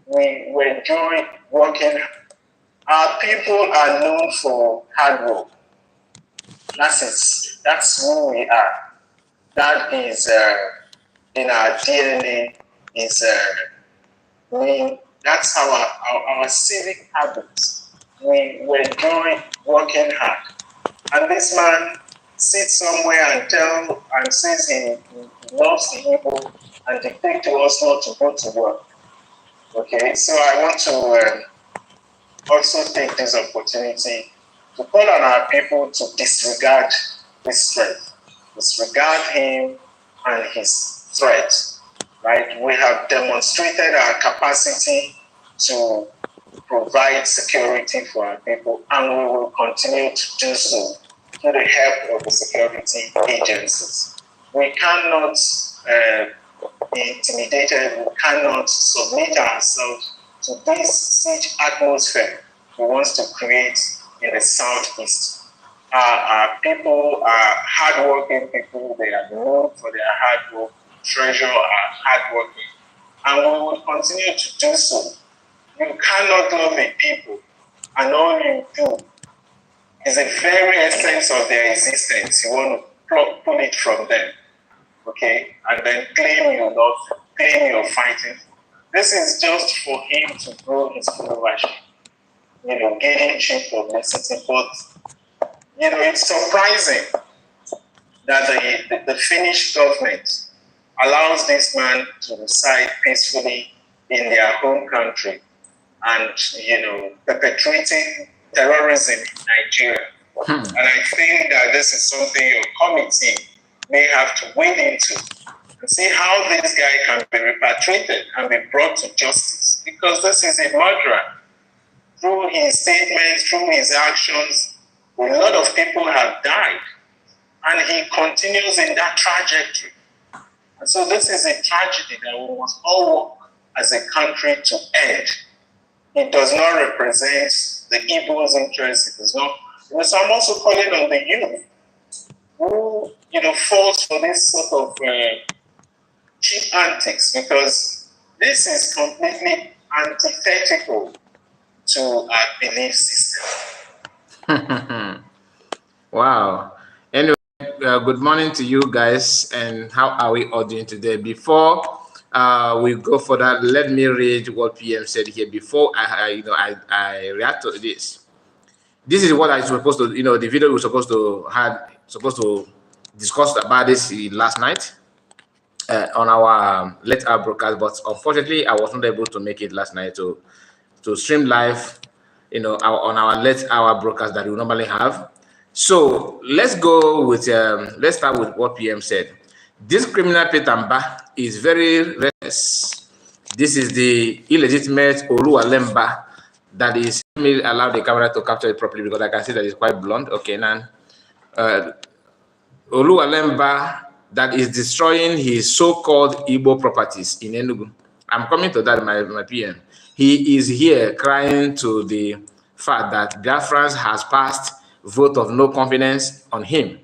we enjoy working. Our people are known for hard work. That's it. That's who we are. That is in our DNA. That's our civic habits. We enjoy working hard. And this man sits somewhere and says he loves the people and dictate to us not to go to work. Okay, so I want to also take this opportunity to call on our people to disregard this threat, disregard him and his threat. Right? We have demonstrated our capacity to provide security for our people, and we will continue to do so through the help of the security agencies. We cannot be intimidated, we cannot submit ourselves to this siege atmosphere we want to create in the southeast. Our people are hardworking people, they are known for their hard work, treasure our hardworking, and we will continue to do so. You cannot love a people, and all you do is the very essence of their existence. You want to pull it from them, okay? And then claim you love, claim you're fighting. This is just for him to grow his followership, gaining cheap publicity. But, it's surprising that the Finnish government allows this man to reside peacefully in their home country and, perpetrating terrorism in Nigeria. And I think that this is something your committee may have to wade into and see how this guy can be repatriated and be brought to justice. Because this is a murderer. Through his statements, through his actions, a lot of people have died. And he continues in that trajectory. And so this is a tragedy that we must all work as a country to end. It does not represent the Igbo's interests. It does not. So I'm also calling on the youth who, falls for this sort of cheap antics, because this is completely antithetical to our belief system. Wow. Anyway, good morning to you guys, and how are we all doing today? Before we go further, let me read what PM said here before I react to this. This is what I supposed to, the video was supposed to discuss about this last night on our late hour broadcast, but unfortunately I was not able to make it last night to stream live, on our late hour broadcast that we normally have. So let's go with let's start with what PM said. This criminal Mbah is very restless. This is the illegitimate Mbah that is. Let me allow the camera to capture it properly because I can see that it's quite blonde. Okay, now Mbah that is destroying his so-called Igbo properties in Enugu. I'm coming to that, my PM. He is here crying to the fact that Biafra has passed vote of no confidence on him,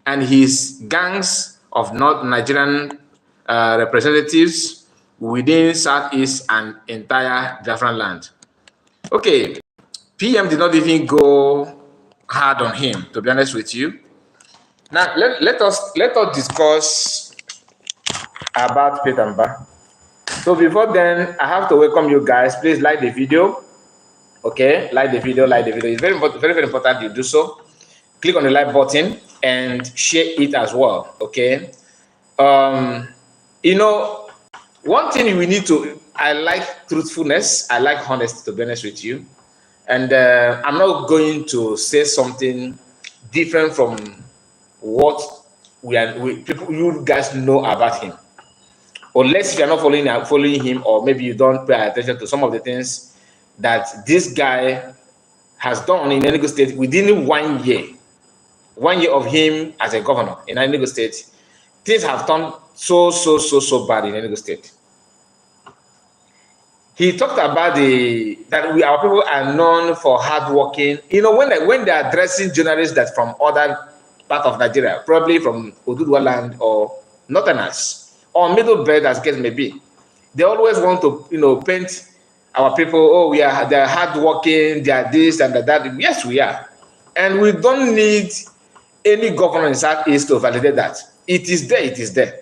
and his gangs of Nigerian representatives within Southeast and entire Biafran land. Okay, PM did not even go hard on him, to be honest with you. Now let us discuss about Mbah. So before then, I have to welcome you guys. Please like the video. Okay, like the video. It's very important you do so. Click on the like button and share it as well. Okay. One thing we need to. I like truthfulness. I like honesty, to be honest with you. And I'm not going to say something different from what you guys know about him. Unless you are not following him, or maybe you don't pay attention to some of the things that this guy has done in Enugu State within 1 year. 1 year of him as a governor in Enugu State, things have turned so bad in Enugu State. He talked about our people are known for hard working. When they're addressing journalists that from other part of Nigeria, probably from Oduduwa land or Northerners, or middle belt as case may be, they always want to, paint our people, oh, they're hardworking, they are this and that. Yes, we are. And we don't need any government in Southeast to validate that. It is there, it is there.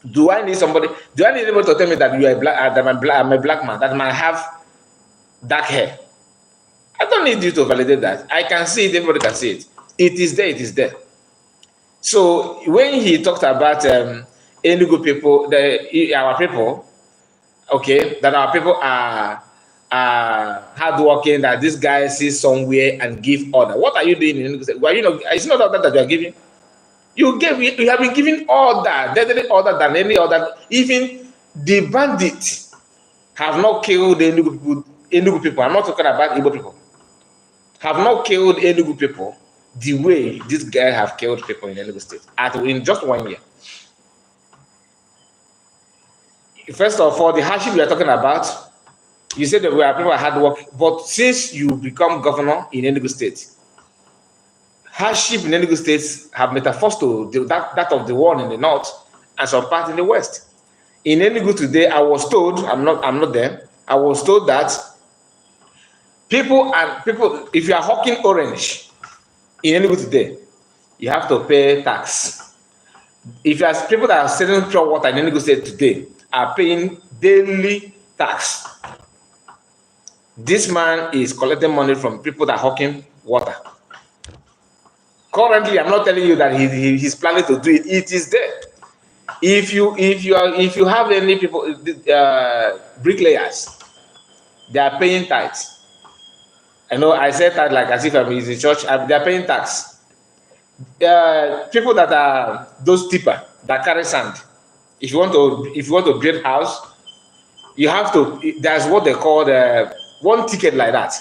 Do I need anybody to tell me that you are that I'm a black man, that I have dark hair? I don't need you to validate that. I can see it, everybody can see it. It is there, it is there. So when he talked about Enugu people, our people, okay, that our people are hardworking, that this guy sees somewhere and give order. What are you doing in Enugu? Well, it's not order that you are giving. You have been giving order, deadly order than any other. Even the bandits have not killed the Enugu people. I'm not talking about Igbo people. Have not killed Enugu people the way this guy have killed people in Enugu State in just 1 year. First of all, the hardship we are talking about, you said that we are people hard work, but since you become governor in Enugu State, hardship in Enugu State have metaphors to that of the one in the north and some part in the west. In Enugu today, I was told, I'm not there, I was told that people, if you are hawking orange in Enugu today, you have to pay tax. If you are people that are selling pure water in Enugu State today are paying daily tax. This man is collecting money from people that are hawking water. Currently, I'm not telling you that he's planning to do it. It is there. If you have any people, bricklayers, they are paying tax. I know I said that like as if I'm in the church. They are paying tax. People that are those tipper that carry sand. If you want to build house, you have to. There's what they call one ticket like that.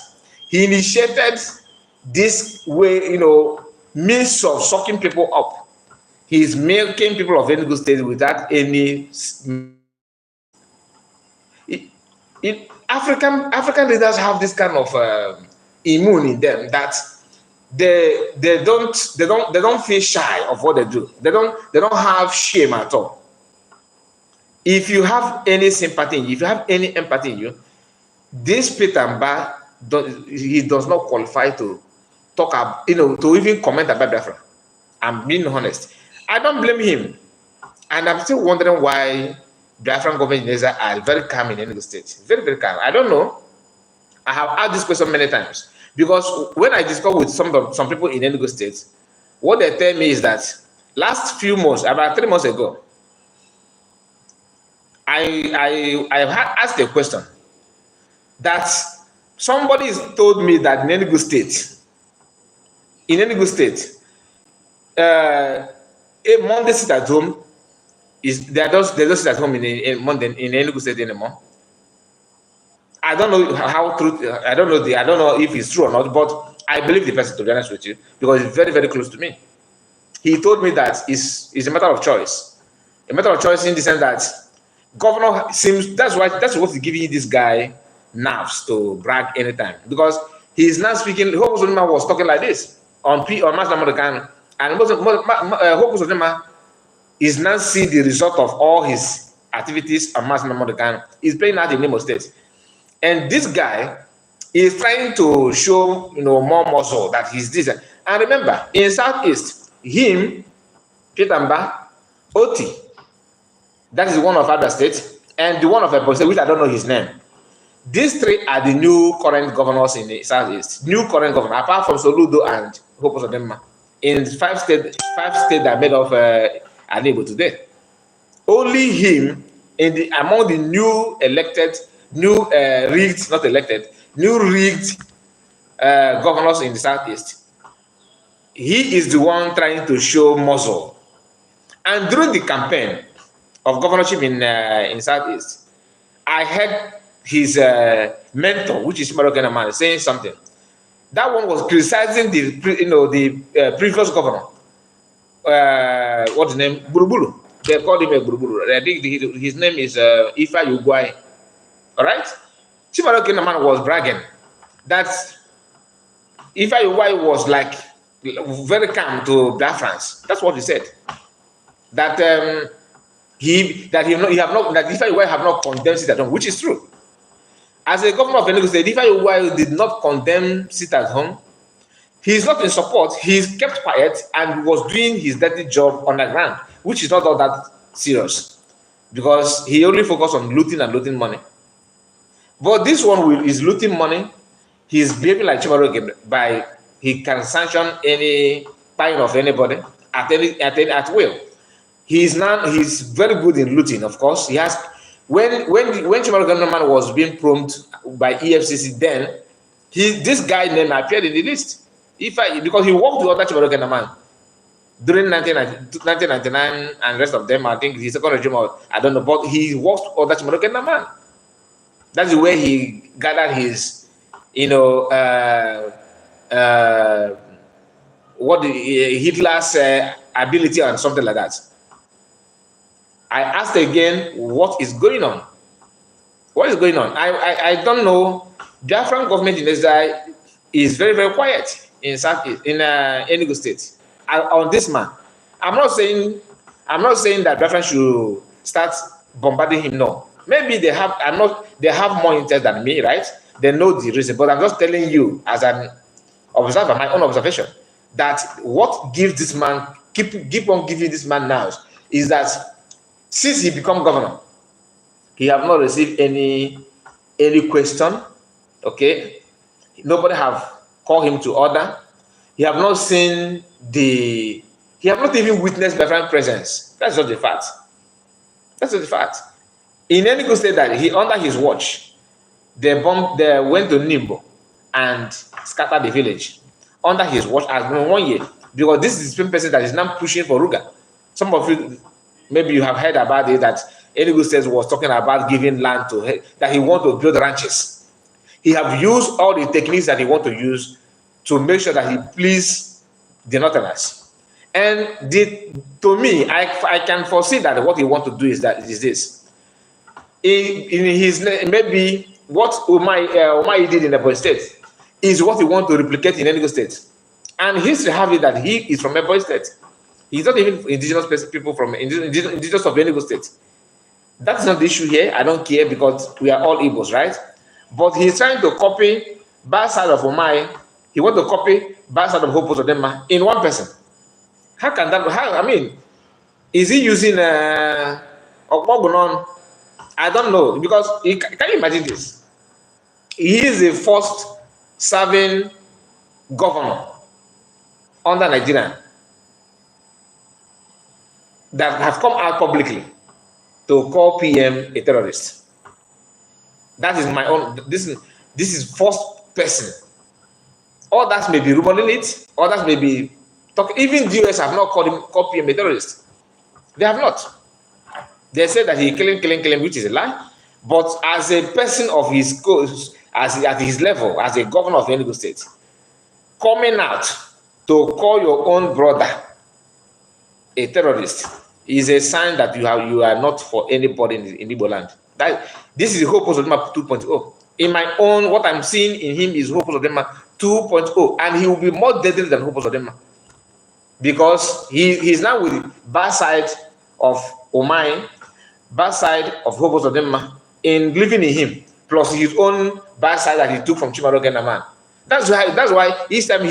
He initiated this way, means of sucking people up. He's milking people of Enugu State without any. African leaders have this kind of immune in them that they don't feel shy of what they do. They don't have shame at all. If you have any sympathy, if you have any empathy in you, this Peter Mbah he does not qualify to talk about, to even comment about Biafra. I'm being honest. I don't blame him. And I'm still wondering why Biafran government in Exile are very calm in Enugu State. Very, very calm. I don't know. I have asked this question many times. Because when I discuss with some people in Enugu State, what they tell me is that last few months, about 3 months ago, I have asked a question that somebody told me that in Enugu State, a Monday sit at home they don't sit at home in Monday in Enugu State anymore. I don't know how true. I don't know if it's true or not, but I believe the person, to be honest with you, because it's very, very close to me. He told me that it's a matter of choice. A matter of choice in the sense that governor seems that's what's giving this guy nerves to brag anytime, because he's not speaking. Hope Uzodinma was talking like this on Mass Namorgan, and Hope Uzodinma is not seeing the result of all his activities on Mass Namorgan. He's playing out in Imo State, and this guy is trying to show more muscle that he's this. And remember, in Southeast, him, Peter Mbah, Oti, that is one of other states, and the one of Ebonyi, which I don't know his name. These three are the new current governors in the Southeast. New current governor, apart from Soludo and Hope Uzodinma, in 5 states that made of Enugu today. Only him among the new elected, new rigged governors in the Southeast. He is the one trying to show muscle. And during the campaign of governorship in Southeast, I heard his mentor, which is Moroccan man, saying something. That one was criticizing the previous governor. What's his name? Buruburu. They called him a Buruburu. I think his name is Ifa Ugwai. All right? Chimaroke man was bragging that Ifa Ugwai was like very calm to Biafrans. That's what he said. That Ifa Ugwai have not condemned it at all, which is true. As a governor of Enugu State, Ifeanyi did not condemn sit at home. He's not in support. He's kept quiet and was doing his dirty job on the ground, which is not all that serious because he only focused on looting and looting money. But this one is looting money. He's behaving like Chimaroge by he can sanction any buying of anybody at will. He's very good in looting, of course. He has when Chimaroge man was being probed by EFCC, then this guy name appeared in the list. Because he worked with other Chimaroge man during 1999 and rest of them, I think his second regime, I don't know, but he worked with other Chimaroge man. That's the way he gathered his, Hitler's ability and something like that. I asked again, what is going on? What is going on? I don't know. Biafran government in Exile is very, very quiet in Enugu State on this man. I'm not saying that Biafran should start bombarding him. No, maybe they have. They have more interest than me, right? They know the reason, but I'm just telling you as an observer, my own observation, that what gives this man keep on giving this man now is that since he become governor, he have not received any question. Okay, nobody have called him to order. He have not seen he have not even witnessed Biafran presence. That's just the fact. That's just the fact. In Enugu State, that he under his watch, they went to Nimbo and scattered the village under his watch has been 1 year, because this is the same person that is now pushing for Ruga. Some of you, maybe you have heard about it, that Enugu State was talking about giving land that he want to build ranches. He have used all the techniques that he want to use to make sure that he please the Northerners. And to me, I can foresee that what he want to do is this. In his maybe what Umai did in Ebonyi State is what he want to replicate in Enugu State. And history have it that he is from Ebonyi State. He's not even indigenous people from indigenous of Enugu State. That's not the issue here. I don't care because we are all Igbos, right? But he's trying to copy bad side of Umai. He want to copy bad side of Hope Uzodinma in one person. How can that? I mean, is he using Okmogunon? I don't know, because can you imagine this? He is the first serving governor under Nigeria that have come out publicly to call PM a terrorist. That is my own. This is first person. Others may be rumoring it. Others may be talking. Even the US have not called PM a terrorist. They have not. They say that he killing, which is a lie. But as a person of his course, at his level, as a governor of Enugu State, coming out to call your own brother a terrorist is a sign that you are not for anybody in Igbo land. This is Hope Uzodinma 2.0. In my own, what I'm seeing in him is Hope Uzodinma 2.0, and he will be more deadly than Hope Uzodinma because he's now with the bad side of Umai, bad side of Hope Uzodinma in living in him, plus his own bad side that he took from Chimaroge man. That's why each time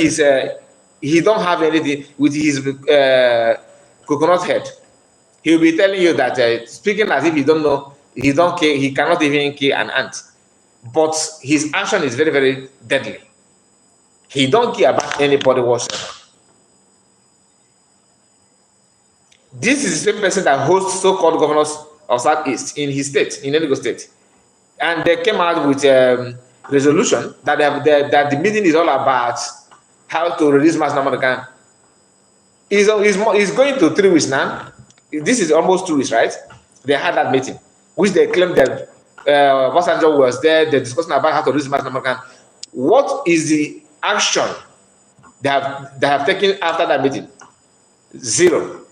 he don't have anything with his coconut head. He'll be telling you that speaking as if he don't know, he don't care, he cannot even kill an ant. But his action is very, very deadly. He don't care about anybody whatsoever. This is the same person that hosts so-called governors of Southeast in his state, in Enugu State. And they came out with a resolution that that the meeting is all about how to release mass number of gun. He's going to 3 weeks now. This is almost 2 weeks, right? They had that meeting, which they claimed that Obasanjo was there. They're discussing about how to release mass number of gun. What is the action they have taken after that meeting? Zero.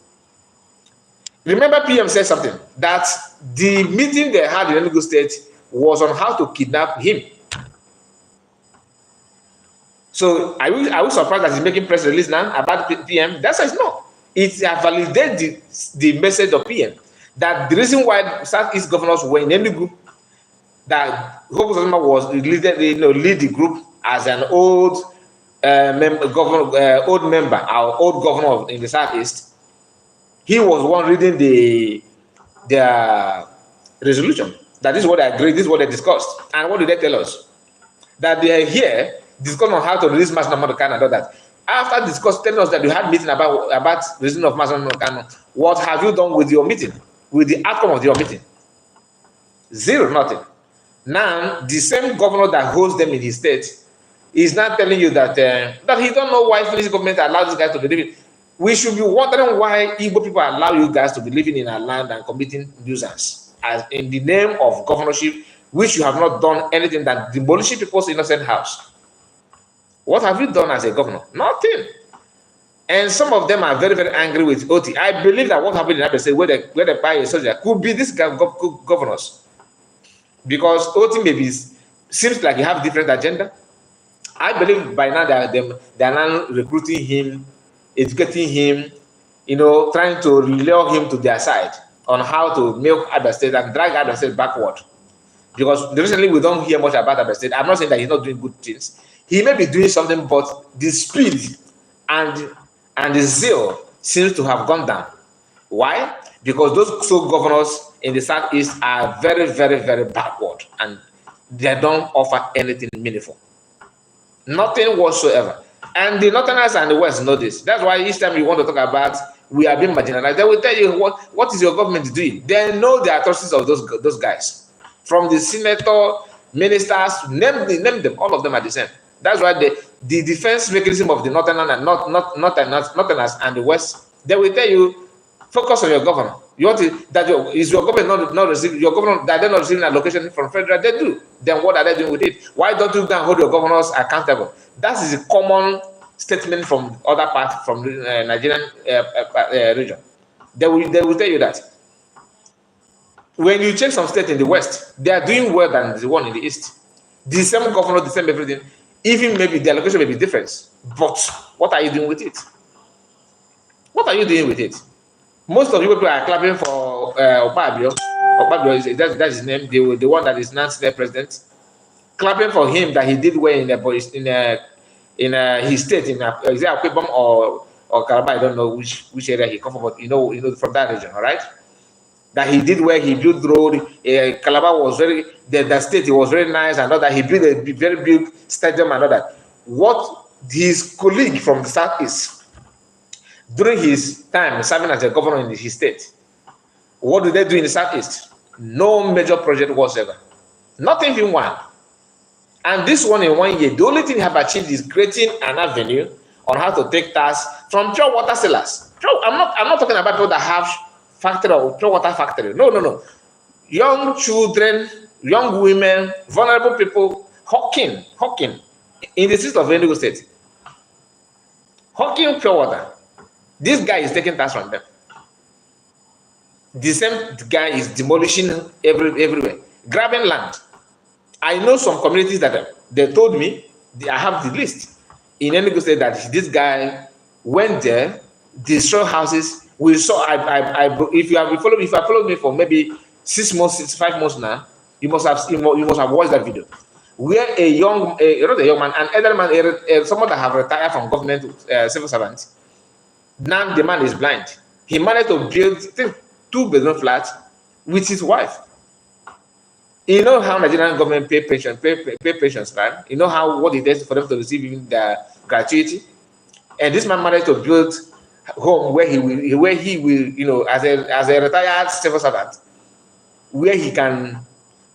Remember, PM said something that the meeting they had in Enugu State was on how to kidnap him. So I was surprised that he's making press release now about PM. That says no. It validates the message of PM that the reason why Southeast governors were in Enugu that Hope Uzodinma was lead the group as an old old member, our old governor in the Southeast. He was one reading their resolution. That is what they agreed, this is what they discussed. And what did they tell us? That they are here discussing on how to release Mazi Nnamdi Kanu and all that. After discussing, telling us that you had meeting about releasing of Mazi Nnamdi Kanu, what have you done with your meeting? With the outcome of your meeting? Zero, nothing. Now, the same governor that holds them in his state is now telling you that that he don't know why Finnish government allows these guys to be living. We should be wondering why Igbo people allow you guys to be living in our land and committing nuisance as in the name of governorship, which you have not done anything than demolishing people's innocent house. What have you done as a governor? Nothing. And some of them are very, very angry with OT. I believe that what happened in Abia State, where they buy a soldier, could be these governors. Because OT maybe seems like you have a different agenda. I believe by now they are now recruiting him, educating him, trying to lure him to their side on how to milk Abia State and drag Abia State backward. Because recently we don't hear much about Abia State. I'm not saying that he's not doing good things. He may be doing something, but the speed and the zeal seems to have gone down. Why? Because those governors in the Southeast are very, very, very backward and they don't offer anything meaningful. Nothing whatsoever. And the Northerners and the West know this. That's why each time you want to talk about we are being marginalized, they will tell you what is your government doing. They know the atrocities of those guys. From the senator, ministers, name them, all of them are the same. That's why the defense mechanism of the Northerners and Northerners and the West, they will tell you, focus on your governor. You want is your government not receiving your governor that they're not receiving allocation from federal? They do. Then what are they doing with it? Why don't you go and hold your governors accountable? That is a common statement from other parts from the Nigerian region. They will tell you that. When you check some states in the West, they are doing well than the one in the East. The same governor, the same everything. Even maybe the allocation may be different. But what are you doing with it? What are you doing with it? Most of you people are clapping for Opabio. Opabio, that's his name, the one that is now Senate president. Clapping for him that he did well in his state, in Exile or Calabar, I don't know which area he comes from, but from that region, all right? That he did where he built road. Calabar was the state was very nice and all that. He built a very big stadium and all that. What his colleague from the Southeast, during his time serving as a governor in his state, what did they do in the Southeast? No major project whatsoever. Not even one. And this one in 1 year, the only thing they have achieved is creating an avenue on how to take tax from pure water sellers. I'm not talking about people that have factory or pure water factory. No. Young children, young women, vulnerable people, hawking in the streets of Enugu State. Hawking pure water. This guy is taking tax from them. The same guy is demolishing everywhere, grabbing land. I know some communities that they told me, I have the list in Enugu State that this guy went there, destroyed houses. We saw. If you have followed me for maybe 6 months, 5 months now, you must have watched that video. Where not a young man, an elder man, someone that have retired from government, civil servants. Now the man is blind. He managed to build 2-bedroom flats with his wife. You know how Nigerian government pay pensions, right? You know what it is for them to receive even the gratuity. And this man managed to build home where he will, as a retired civil servant, where he can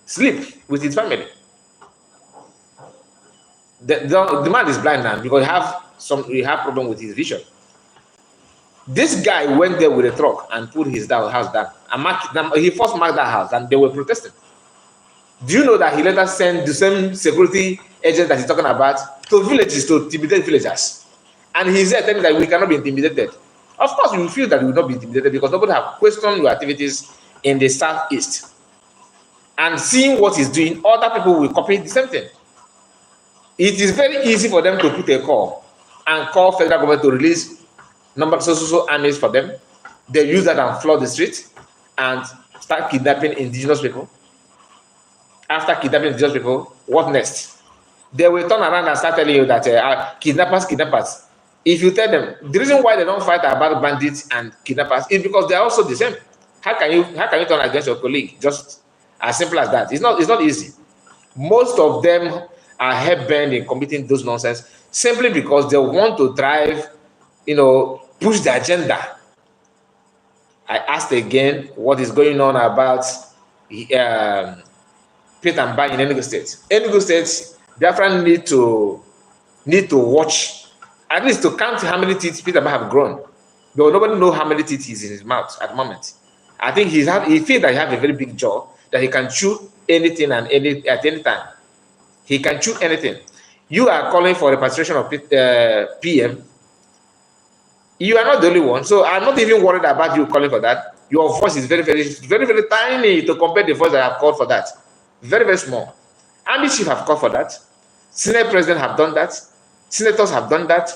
sleep with his family. The man is blind now because he have problem with his vision. This guy went there with a truck and put his house down. And he first marked that house, and they were protesting. Do you know that he later sent the same security agent that he's talking about to villages to intimidate villagers? And he said that we cannot be intimidated. Of course, you feel that we will not be intimidated because nobody have questioned your activities in the Southeast. And seeing what he's doing, other people will copy the same thing. It is very easy for them to put a call and call federal government to release so armies for them. They use that and flood the streets and start kidnapping indigenous people. after kidnapping those people, what next? They will turn around and start telling you that kidnappers, kidnappers. If you tell them the reason why they don't fight about bandits and kidnappers is because they are also the same. How can you turn against your colleague? Just as simple as that. It's not easy. Most of them are head bent in committing those nonsense simply because they want to drive, push the agenda. I asked again what is going on about Pit and Mbah in Enugu State. Enugu State, Biafra need to watch, at least to count how many teeth Pit and Mbah have grown. Though nobody knows how many teeth is in his mouth at the moment. I think he feels that he has a very big jaw, that he can chew anything at any time. He can chew anything. You are calling for repatriation of PM. You are not the only one, so I'm not even worried about you calling for that. Your voice is very, very, very, very tiny to compare the voice that I have called for that. Very, very small. Army chief have called for that. Senate president have done that. Senators have done that.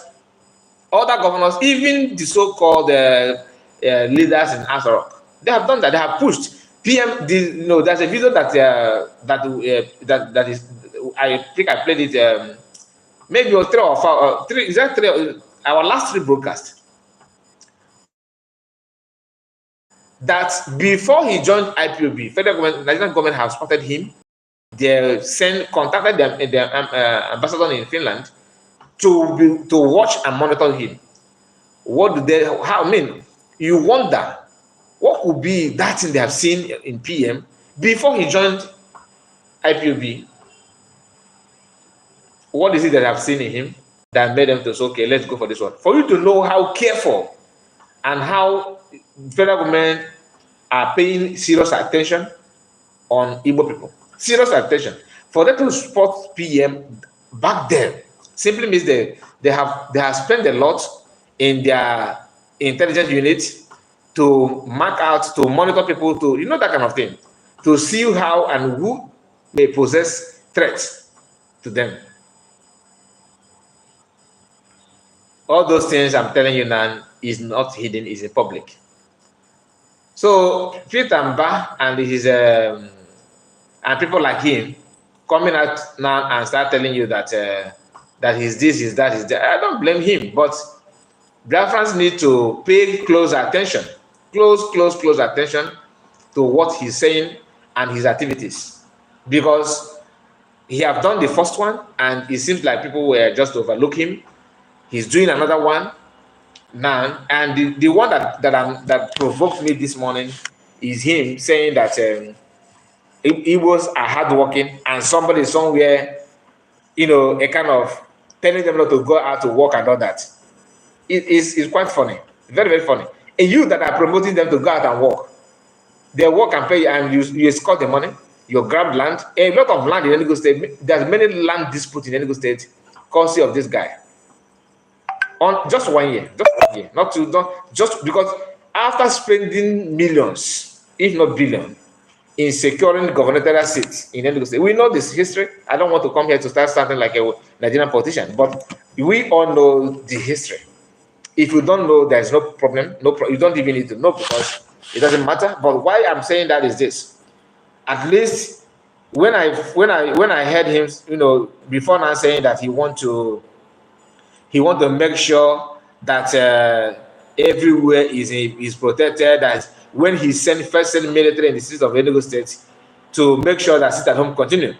Other governors, even the so-called leaders in Asarok, they have done that. They have pushed. PM, there's a video that is. I think I played it. Maybe 3 or 4. 3 is that 3? Our last 3 broadcasts. That before he joined IPOB, federal government, Nigerian government have spotted him. They contacted their ambassador in Finland to watch and monitor him. You wonder what could be that thing they have seen in PM before he joined IPOB. What is it that they have seen in him that made them to say, okay, let's go for this one? For you to know how careful and how federal government are paying serious attention on Igbo people. Serious attention. For them to support PM back then simply means they have spent a lot in their intelligence units to mark out, to monitor people, to that kind of thing, to see how and who may possess threats to them. All those things I'm telling you now is not hidden, is in public. So Pit and Mbah and his and people like him coming out now and start telling you that that he's this, he's that, he's that. I don't blame him, but Biafrans need to pay close attention to what he's saying and his activities, because he have done the first one and it seems like people were just overlook him. He's doing another one now, and the one that provoked me this morning is him saying that Igbos are hardworking and somebody somewhere, a kind of telling them not to go out to work and all that. It's quite funny, very, very funny. And you that are promoting them to go out and work, they work and pay, and you escort the money, you grab land. A lot of land in Enugu State, there's many land disputes in Enugu State, courtesy of this guy. On just 1 year, just because after spending millions, if not billions, in securing gubernatorial seats in Enugu State. We know this history. I don't want to come here to start something like a Nigerian politician, but we all know the history. If you don't know, there's no problem. You don't even need to know, because it doesn't matter. But why I'm saying that is this: at least when I heard him, before now saying that he want to make sure that everywhere is protected. That when he first sent military in the cities of Enugu State to make sure that sit at home continue.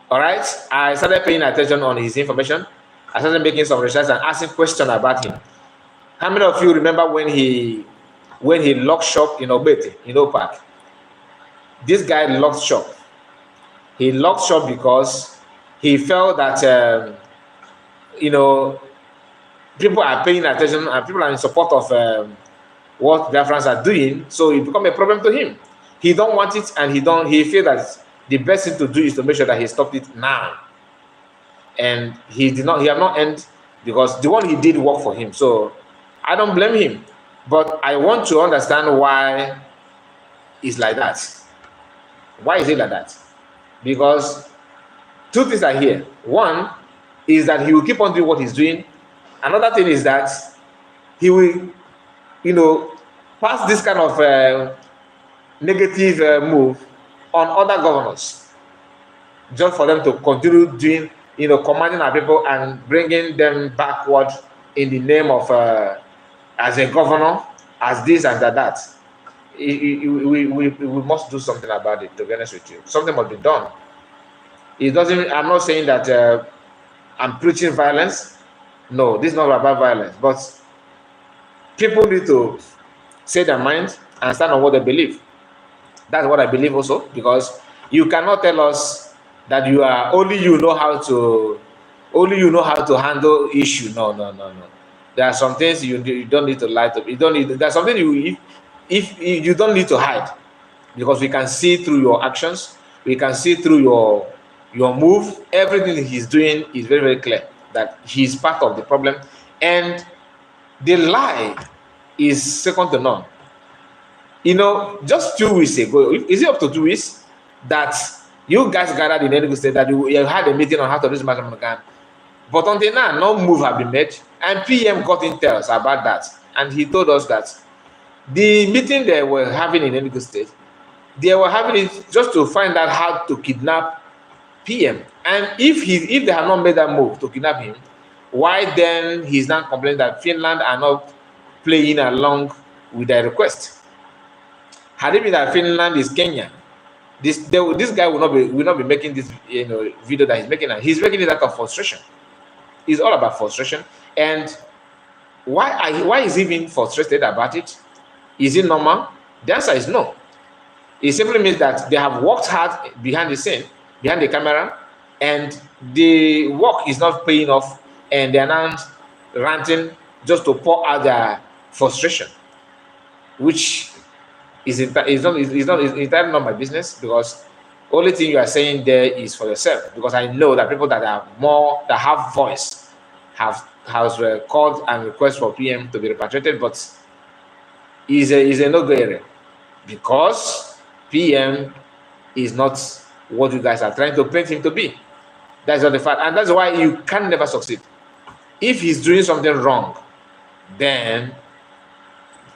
All right, I started paying attention on his information. I started making some research and asking questions about him. How many of you remember when he locked shop in Obete, in Park? This guy locked shop. He locked shop because he felt that people are paying attention and people are in support of what Biafrans are doing, so it become a problem to him. He don't want it, and he feel that the best thing to do is to make sure that he stopped it now. And he have not end, because the one he did work for him. So I don't blame him, but I want to understand why it's like that. Why is it like that? Because 2 things are here. One is that he will keep on doing what he's doing. Another thing is that he will, pass this kind of negative move on other governors, just for them to continue doing, commanding our people and bringing them backward in the name of as a governor, as this and that. We must do something about it, to be honest with you. Something must be done. It doesn't, I'm not saying that I'm preaching violence. No, this is not about violence, but people need to say their mind and stand on what they believe. That's what I believe also, because you cannot tell us that only you know how to handle issue. No. There are some things you don't need to lie to. There's something if you don't need to hide, because we can see through your actions, we can see through your move. Everything he's doing is very, very clear that he's part of the problem, and the lie is second to none. Just 2 weeks ago, is it up to 2 weeks, that you guys gathered in Enugu State, that you had a meeting on how to reduce maximum gun, but until now, no move have been made, and PM got intel about that, and he told us that the meeting they were having in Enugu State, they were having it just to find out how to kidnap PM, and if they have not made that move to kidnap him, why then he's not complaining that Finland are not playing along with their request? Had it been that Finland is Kenya, this guy will not be making this video that he's making. He's making it out of frustration. It's all about frustration. And why is he being frustrated about it? Is it normal? The answer is no. It simply means that they have worked hard behind the scene, behind the camera, and the work is not paying off, and they're now ranting just to pour out their frustration, which is entirely not my business, because only thing you are saying there is for yourself. Because I know that people that have voice have called and request for PM to be repatriated, but is a no-go area, because PM is not what you guys are trying to paint him to be. That's not the fact, and that's why you can never succeed. If he's doing something wrong, then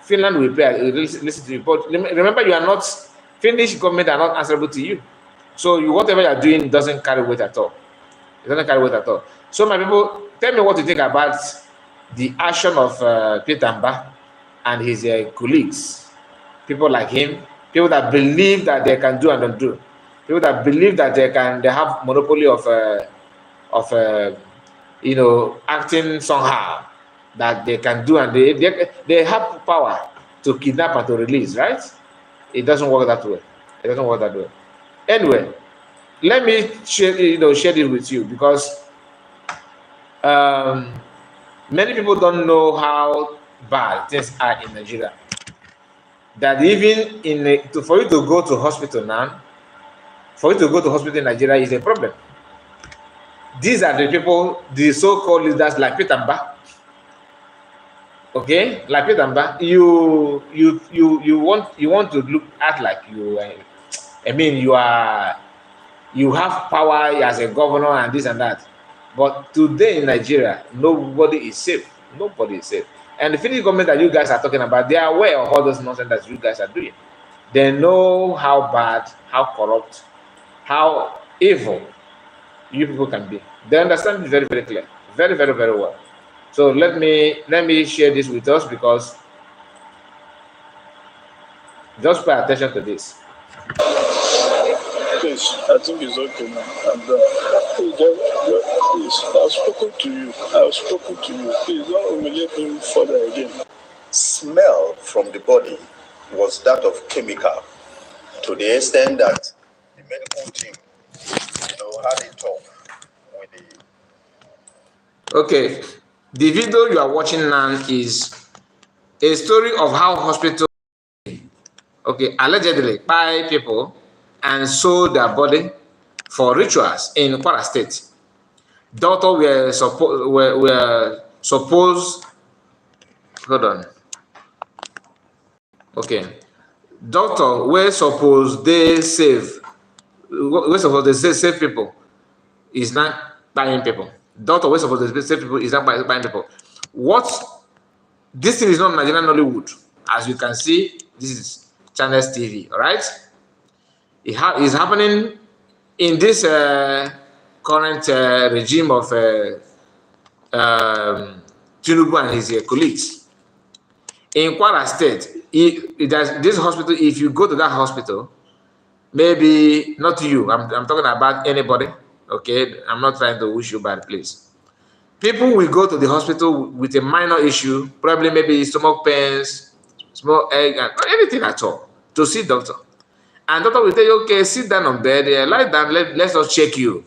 Finland will listen to you. But remember, you are not, Finnish government are not answerable to you. So whatever you are doing doesn't carry weight at all. It doesn't carry weight at all. So my people, tell me what you think about the action of Mbah and his colleagues. People like him, people that believe that they can do and don't do. People that believe that they have monopoly of acting somehow, that they can do, and they have power to kidnap and to release, right? It doesn't work that way. It doesn't work that way. Anyway, let me share it with you, because many people don't know how bad things are in Nigeria. That even for you to go to hospital now, for you to go to hospital in Nigeria is a problem. These are the people, the so-called leaders like Mbah. Okay, like Mbah, you want to act like you. I mean, you have power as a governor and this and that. But today in Nigeria, nobody is safe. Nobody is safe. And the Finnish government that you guys are talking about, they are aware of all those nonsense that you guys are doing. They know how bad, how corrupt, how evil you people can be. They understand it very, very clear, very, very, very well. So let me share this with us, because just pay attention to this. Please, I think it's okay now. I'm done. Please, I've spoken to you. Please don't humiliate him further again. Smell from the body was that of chemical, to the extent that the medical team, had a talk with the. Okay, the video you are watching now is a story of how hospital, allegedly by people and sold their body for rituals in Kwara State. Doctors were supposed. Hold on. Okay, doctor were supposed they save. We're supposed to save people. Is not buying people. Doctor we're supposed to save people. Is not buying people. This thing is not Nigerian Nollywood. As you can see, this is Channels TV. All right. is happening in this current regime of Tinubu and his colleagues. In Kwara State, this hospital, if you go to that hospital, maybe not you, I'm talking about anybody, okay? I'm not trying to wish you bad, please. People will go to the hospital with a minor issue, probably maybe stomach pains, small egg, and anything at all, to see doctor. And doctor will tell you, okay, sit down on bed, lie down, let's us check you.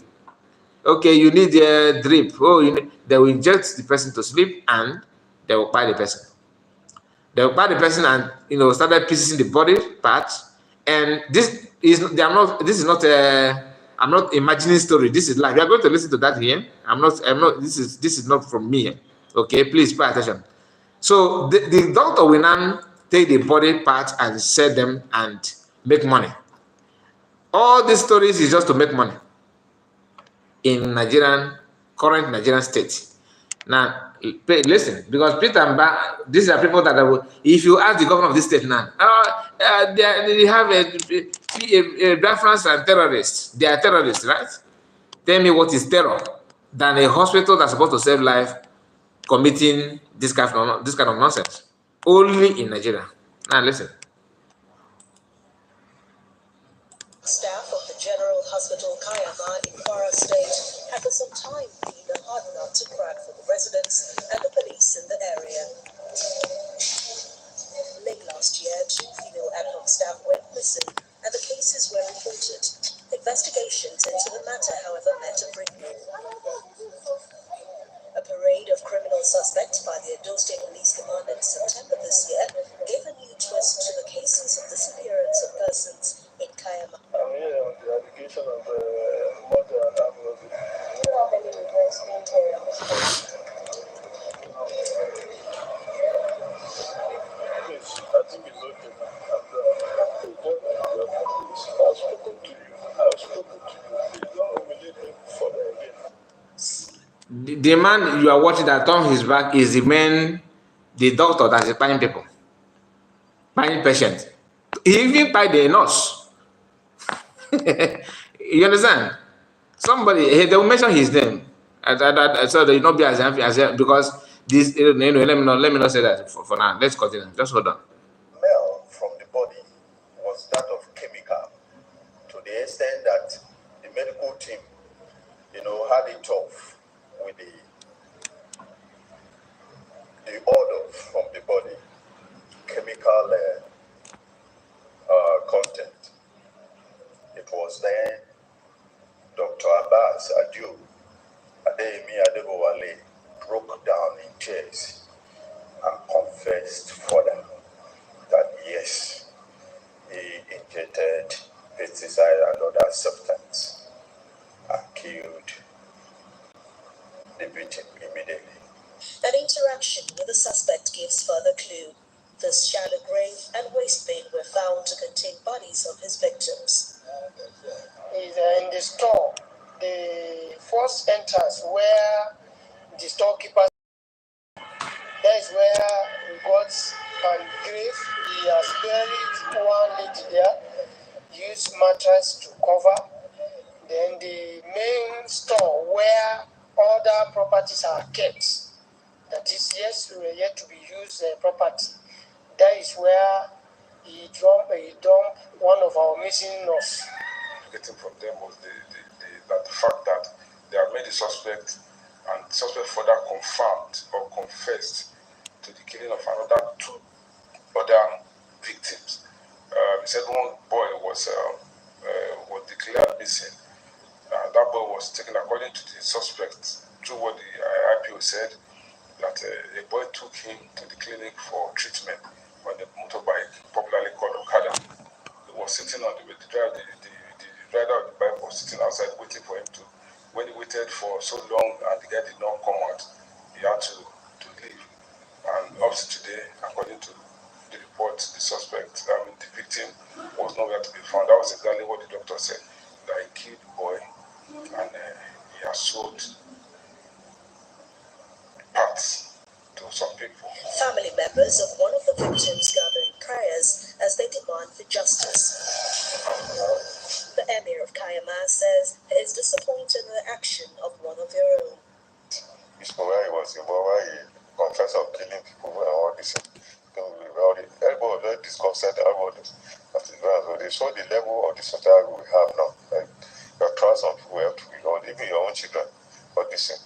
Okay, you need a drip. Oh, they will inject the person to sleep and they will pay the person. They will buy the person and started piecing the body parts. And this is not I'm not imagining story. This is live. You are going to listen to that here. I'm not this is not from me. Okay, please pay attention. So the doctor will now take the body parts and sell them and make money. All these stories is just to make money in current Nigerian state. Now, listen, because Peter and Mbah, these are people that if you ask the governor of this state now, they have Biafrans and terrorists. They are terrorists, right? Tell me what is terror than a hospital that's supposed to save life committing this kind of nonsense. Only in Nigeria. Now, listen. Staff of the General Hospital Kayama in Kwara State had for some time been a hard nut to crack for the residents and the police in the area. Late last year, 2 female ad hoc staff went missing and the cases were reported. Investigations into the matter, however, met a breakthrough. A parade of criminal suspects by the Edo State Police Command in September this year gave a new twist to the cases of disappearance of persons in Kayama. I'm here on the allegation of murder and armed robbery. Do you have any reversing terrorism? Please, I think it's okay now. I've spoken to you. Please don't humiliate me further again. The man you are watching that on his back is the doctor that is buying people, buying patients. He even buy the nurse. You understand? Somebody, they will mention his name, so they will not be as because this. Let me not say that for now. Let's continue. Just hold on. Smell from the body was that of chemical, to the extent that the medical team, had it off with the odor from the body, chemical content. It was then Dr. Abbas Adeyemi Adebowale broke down in tears and confessed further that yes, he injected pesticide and other substance and killed the victim immediately. An interaction with the suspect gives further clue. This shallow grave and waste bin were found to contain bodies of his victims. Is in the store, the first entrance where the storekeeper. That is where we got an grave. He has buried one lady there, used mattress to cover. Then the main store where other properties are kept, that is yet to be used property. That is where he dumped one of our missing nurse. Getting from them was the fact that they have made the suspect, and the suspect further confirmed or confessed to the killing of another 2 other victims. He said one boy was declared missing. That boy was taken, according to the suspect, through what the IPO said, that a boy took him to the clinic for treatment on the motorbike, popularly called Okada. He was sitting on the rider of the bike was sitting outside waiting for him to. When he waited for so long and the guy did not come out, he had to leave. And up to today, according to the report, the victim was nowhere to be found. That was exactly what the doctor said, that he killed the boy and he has sold parts to some people. Family members of one of the victims gather in prayers as they demand for justice. The Emir of Kayama says he is disappointed in the action of one of their own. It's where he was involved, where he confessed of killing people and all this. Everybody very disconcerted, everybody. But they saw the level of the society we have now. Like, your trust on people have to be, or even your own children. But this thing,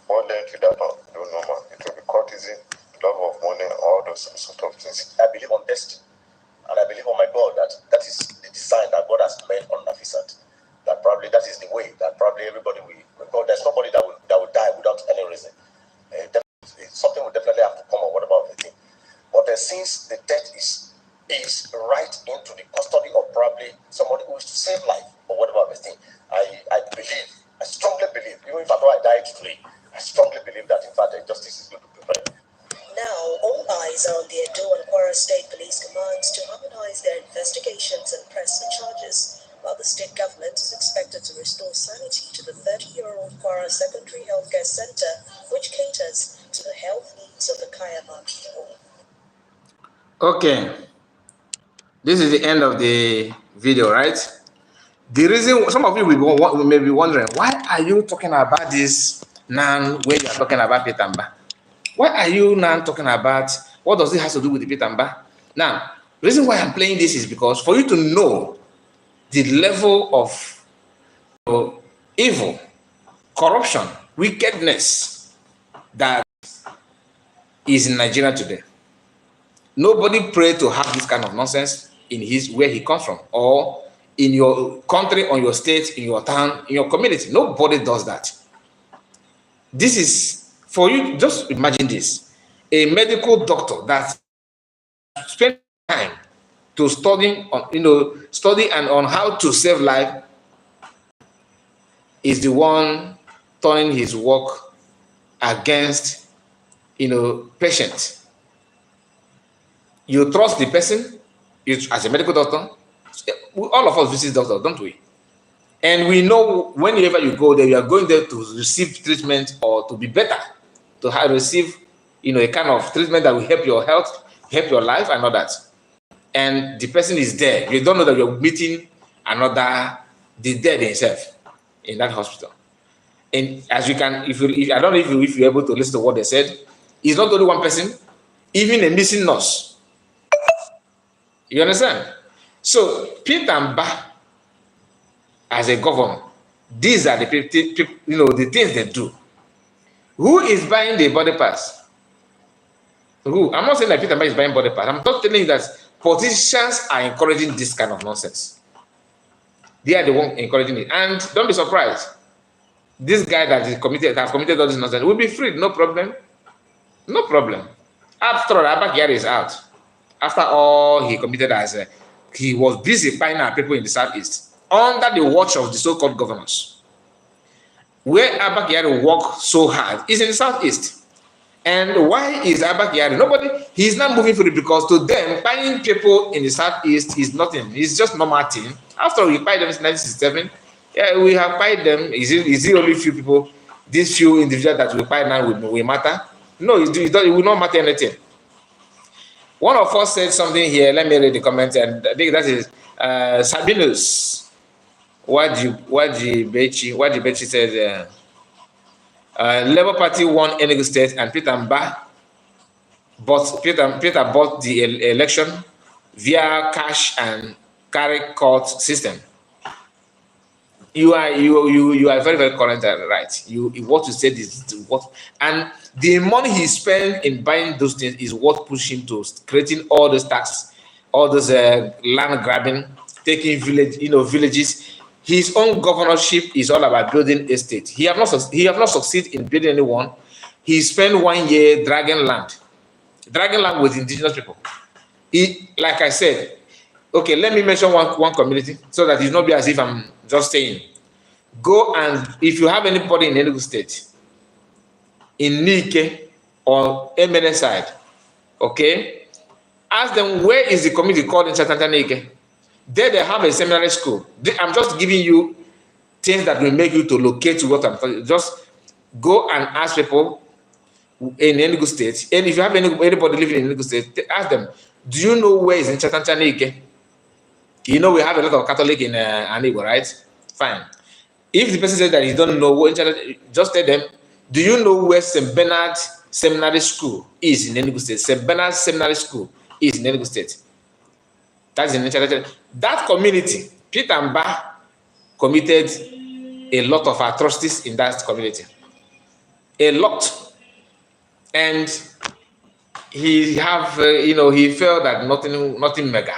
what led to that? Don't know, man. It will be courtesy, love of money, all those sort of things. I believe on destiny. And I believe, oh my God, that is the design that God has made on Nafisat. That probably that is the way that probably everybody will. Because there's nobody that will die without any reason. Something will definitely have to come or whatever the thing. But since the death is right into the custody of probably somebody who is to save life or whatever the thing, I strongly believe, even if I know I died today, I strongly believe that in fact justice is going to prevail. Now, all eyes are on the Edo and Kwara State Police Commands to harmonize their investigations and press the charges, while the state government is expected to restore sanity to the 30-year-old Kwara Secondary Healthcare Center, which caters to the health needs of the Kayama people. Okay, this is the end of the video, right? The reason some of you may be wondering, why are you talking about this now when you are talking about Pitamba? Why are you now talking about what does it have to do with the Pitamba? Now, the reason why I'm playing this is because for you to know the level of evil, corruption, wickedness that is in Nigeria today. Nobody pray to have this kind of nonsense in where he comes from, or in your country, or your state, in your town, in your community. Nobody does that. This is for you. Just imagine this: a medical doctor that spent time to study on how to save life is the one turning his work against patient. You trust the person as a medical doctor. All of us visit doctors, don't we? And we know whenever you go there, you are going there to receive treatment or to be better, to receive a kind of treatment that will help your health, help your life, and all that. And the person is there. You don't know that you're meeting the dead himself in that hospital. And as you can, I don't know if you're able to listen to what they said, it's not only one person, even a missing nurse. You understand? So, Peter and Mbah, as a governor, these are the the things they do. Who is buying the body parts? Who? I'm not saying that Peter and Mbah is buying body parts. I'm not telling you that politicians are encouraging this kind of nonsense. They are the one encouraging it. And don't be surprised. This guy that has committed all this nonsense will be freed, no problem. No problem. After all, Abba Kyari is out. After all he committed he was busy buying our people in the southeast under the watch of the so-called governors. Where Abba Kyari worked so hard is in the southeast. And why is Abba Kyari? He's not moving for it because to them, buying people in the southeast is nothing. It's just normal thing. After all, we buy them since 1967. Yeah, we have bought them. Is it only few people, these few individuals that we buy now will matter? No, it will not matter anything. One of us said something here. Let me read the comment, and I think that is Sabinus. Waji said, Labour Party won Enugu State, and Peter Mbah Peter bought the election via cash and carry court system. You are very, very correct and right. What you said is what, and the money he spent in buying those things is what pushed him to creating all those tax, all those land grabbing, taking villages. His own governorship is all about building estate. He have not succeeded in building anyone. He spent 1 year dragging land with indigenous people. Like I said, okay, let me mention one community so that it's not be as if I'm just saying. Go and if you have anybody in Enugu State, in Nike or MNS side, okay, ask them where is the community called in Chatantanike. There they have a seminary school. I'm just giving you things that will make you to locate to what I'm talking. Just go and ask people in Enugu State, and if you have anybody living in Enugu State, ask them, do you know where is in Chatantanike? You know, we have a lot of Catholic in Enugu, right? Fine. If the person says that he don't know what just tell them, do you know where St. Bernard Seminary School is in Enugu State? St. Bernard Seminary School is in Enugu State. That's in that community. Peter Mbah committed a lot of atrocities in that community. A lot. And he have, he felt that nothing mega.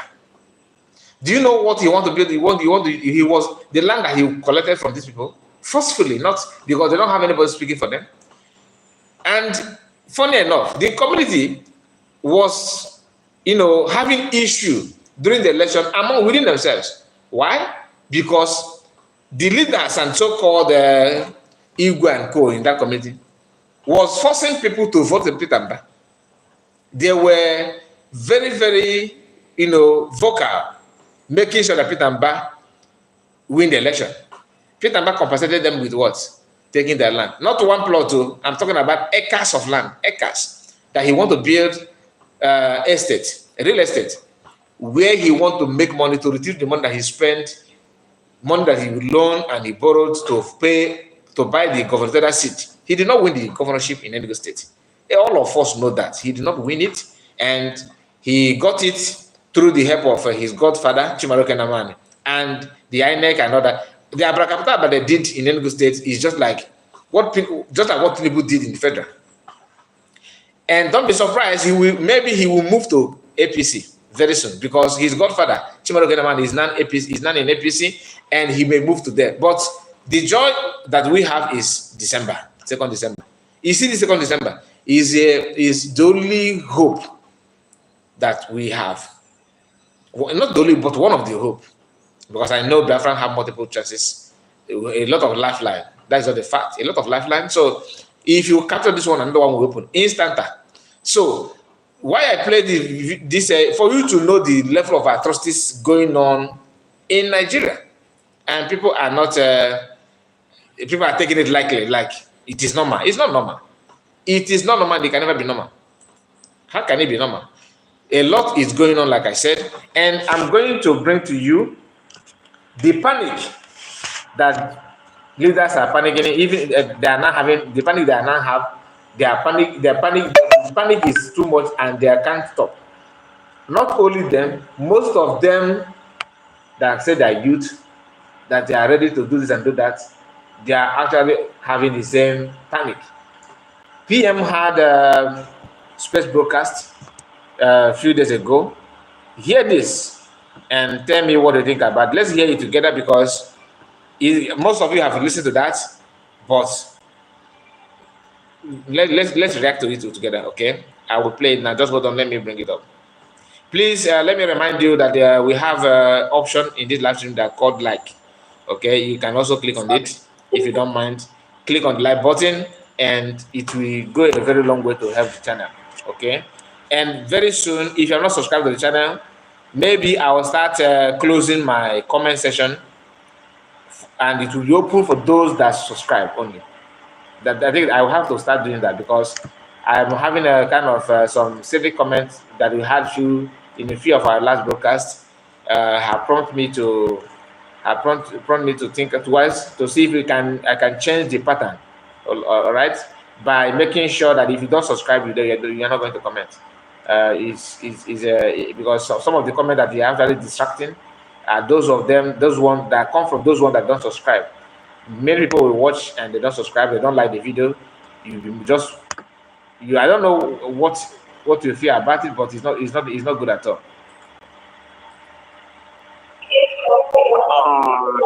Do you know what he want to build? He was the land that he collected from these people forcefully, not because they don't have anybody speaking for them. And funny enough, the community was, having issue during the election within themselves. Why? Because the leaders and so-called Igwe and Co in that community was forcing people to vote in Peter Mbah. They were very, very, vocal, making sure that Peter Mbah win the election. Peter Mbah compensated them with what? Taking their land. Not one plot, too. I'm talking about acres of land, acres, that he want to build real estate, where he want to make money to retrieve the money that he spent, money that he loaned and he borrowed to buy the gubernatorial seat. He did not win the governorship in Enugu State. All of us know that. He did not win it, and he got it through the help of his godfather, Chimaroke Namani, and the INEC and all that. The abracadabra that they did in Enugu State is just like what Tinubu did in the federal. And don't be surprised, maybe he will move to APC very soon, because his godfather, Chimaroke Namani, is now in APC, and he may move to there. But the joy that we have is December, 2nd December. You see, the 2nd December is the only hope that we have. Well, not the only, but one of the hope. Because I know Biafra have multiple chances, a lot of lifeline. That's not the fact. A lot of lifeline. So if you capture this one, another one will open instanta. So why I played this for you to know the level of atrocities going on in Nigeria, and people are not. People are taking it lightly, like it is normal. It's not normal. It is not normal. It can never be normal. How can it be normal? A lot is going on, like I said, and I'm going to bring to you the panic that leaders are panicking. Even they are not having the panic they are not have. The panic is too much, and they can't stop. Not only them, most of them that say they're youth, that they are ready to do this and do that, they are actually having the same panic. PM had a space broadcast a few days ago. Hear this and tell me what you think about. Let's hear it together, because most of you have listened to that, but let's react to it together, okay? I will play it now. Just hold on. Let me bring it up. Please let me remind you that we have an option in this live stream that called like. Okay, you can also click on it if you don't mind. Click on the like button, and it will go a very long way to help the channel. Okay, and very soon, if you're not subscribed to the channel, maybe I will start closing my comment section, and it will be open for those that subscribe only. That I think I will have to start doing that, because I'm having a kind of some civic comments that we had through in a few of our last broadcasts have prompted me to think twice to see if I can change the pattern. All right, by making sure that if you don't subscribe, you're not going to comment. Because some of the comments that are actually distracting are those ones that come from those ones that don't subscribe. Many people will watch and they don't subscribe, they don't like the video. I don't know what you feel about it, but it's not good at all.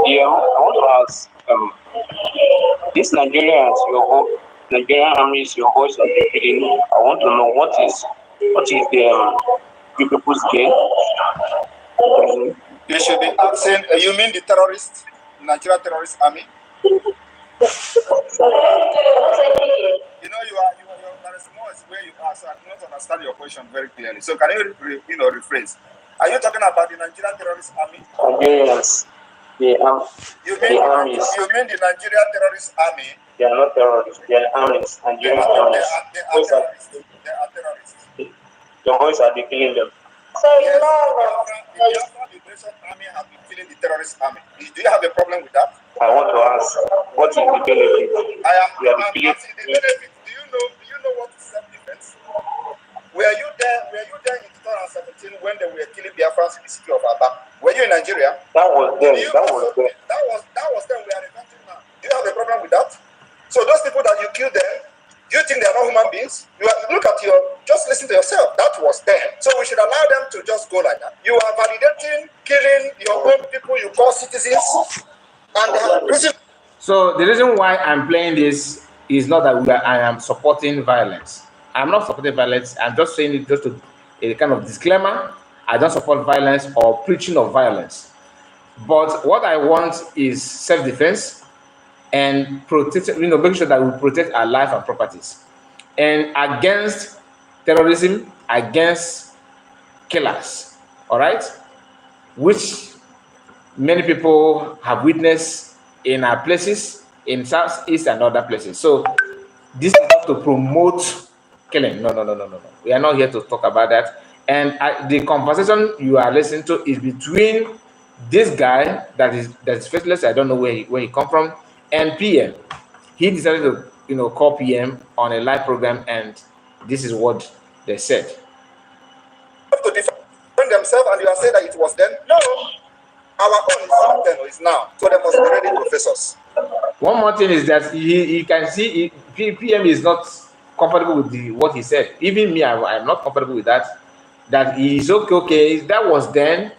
Yeah, I want to ask, this Nigerian army is your voice of the beginning. I want to know what is the people's gain? You should be asking, you mean the Nigerian terrorist army? There is more where you are, so I do not understand your question very clearly. So can you rephrase? Are you talking about the Nigerian terrorist army? Nigerians. You mean the Nigerian terrorist army? They are not terrorists. They are armies. Nigerian armies. They are terrorists. They are terrorists. The boys are killing them. So the Biafra Liberation Army terrorist army. Do you have a problem with that? I want to ask, what is the benefit? The benefit. Do you know what is self-defense? Were you there in 2017 when they were killing Biafrans in the city of Aba? Were you in Nigeria? That was then. That was then. We are reverting now. Do you have a problem with that? So those people that you killed there, do you think they are not human beings? Just listen to yourself. That was then. So we should allow them to just go like that. You are validating, killing your own people you call citizens, and they have prison. So the reason why I'm playing this is not that I am supporting violence. I'm not supporting violence. I'm just saying it just to a kind of disclaimer. I don't support violence or preaching of violence. But what I want is self-defense and protect, making sure that we protect our life and properties. And against terrorism, against killers, all right? Which many people have witnessed in our places, in Southeast and other places. So this is not to promote killing. No. We are not here to talk about that. And the conversation you are listening to is between this guy that is faithless. I don't know where he come from, and PM. He decided to call PM on a live program, and this is what they said. To defend themselves, and you are saying that it was then? No, our own is not then, it's now. So they must be ready to face us. One more thing is that you can see PM is not comfortable with what he said. Even me, I'm not comfortable with that. That is okay. That was then.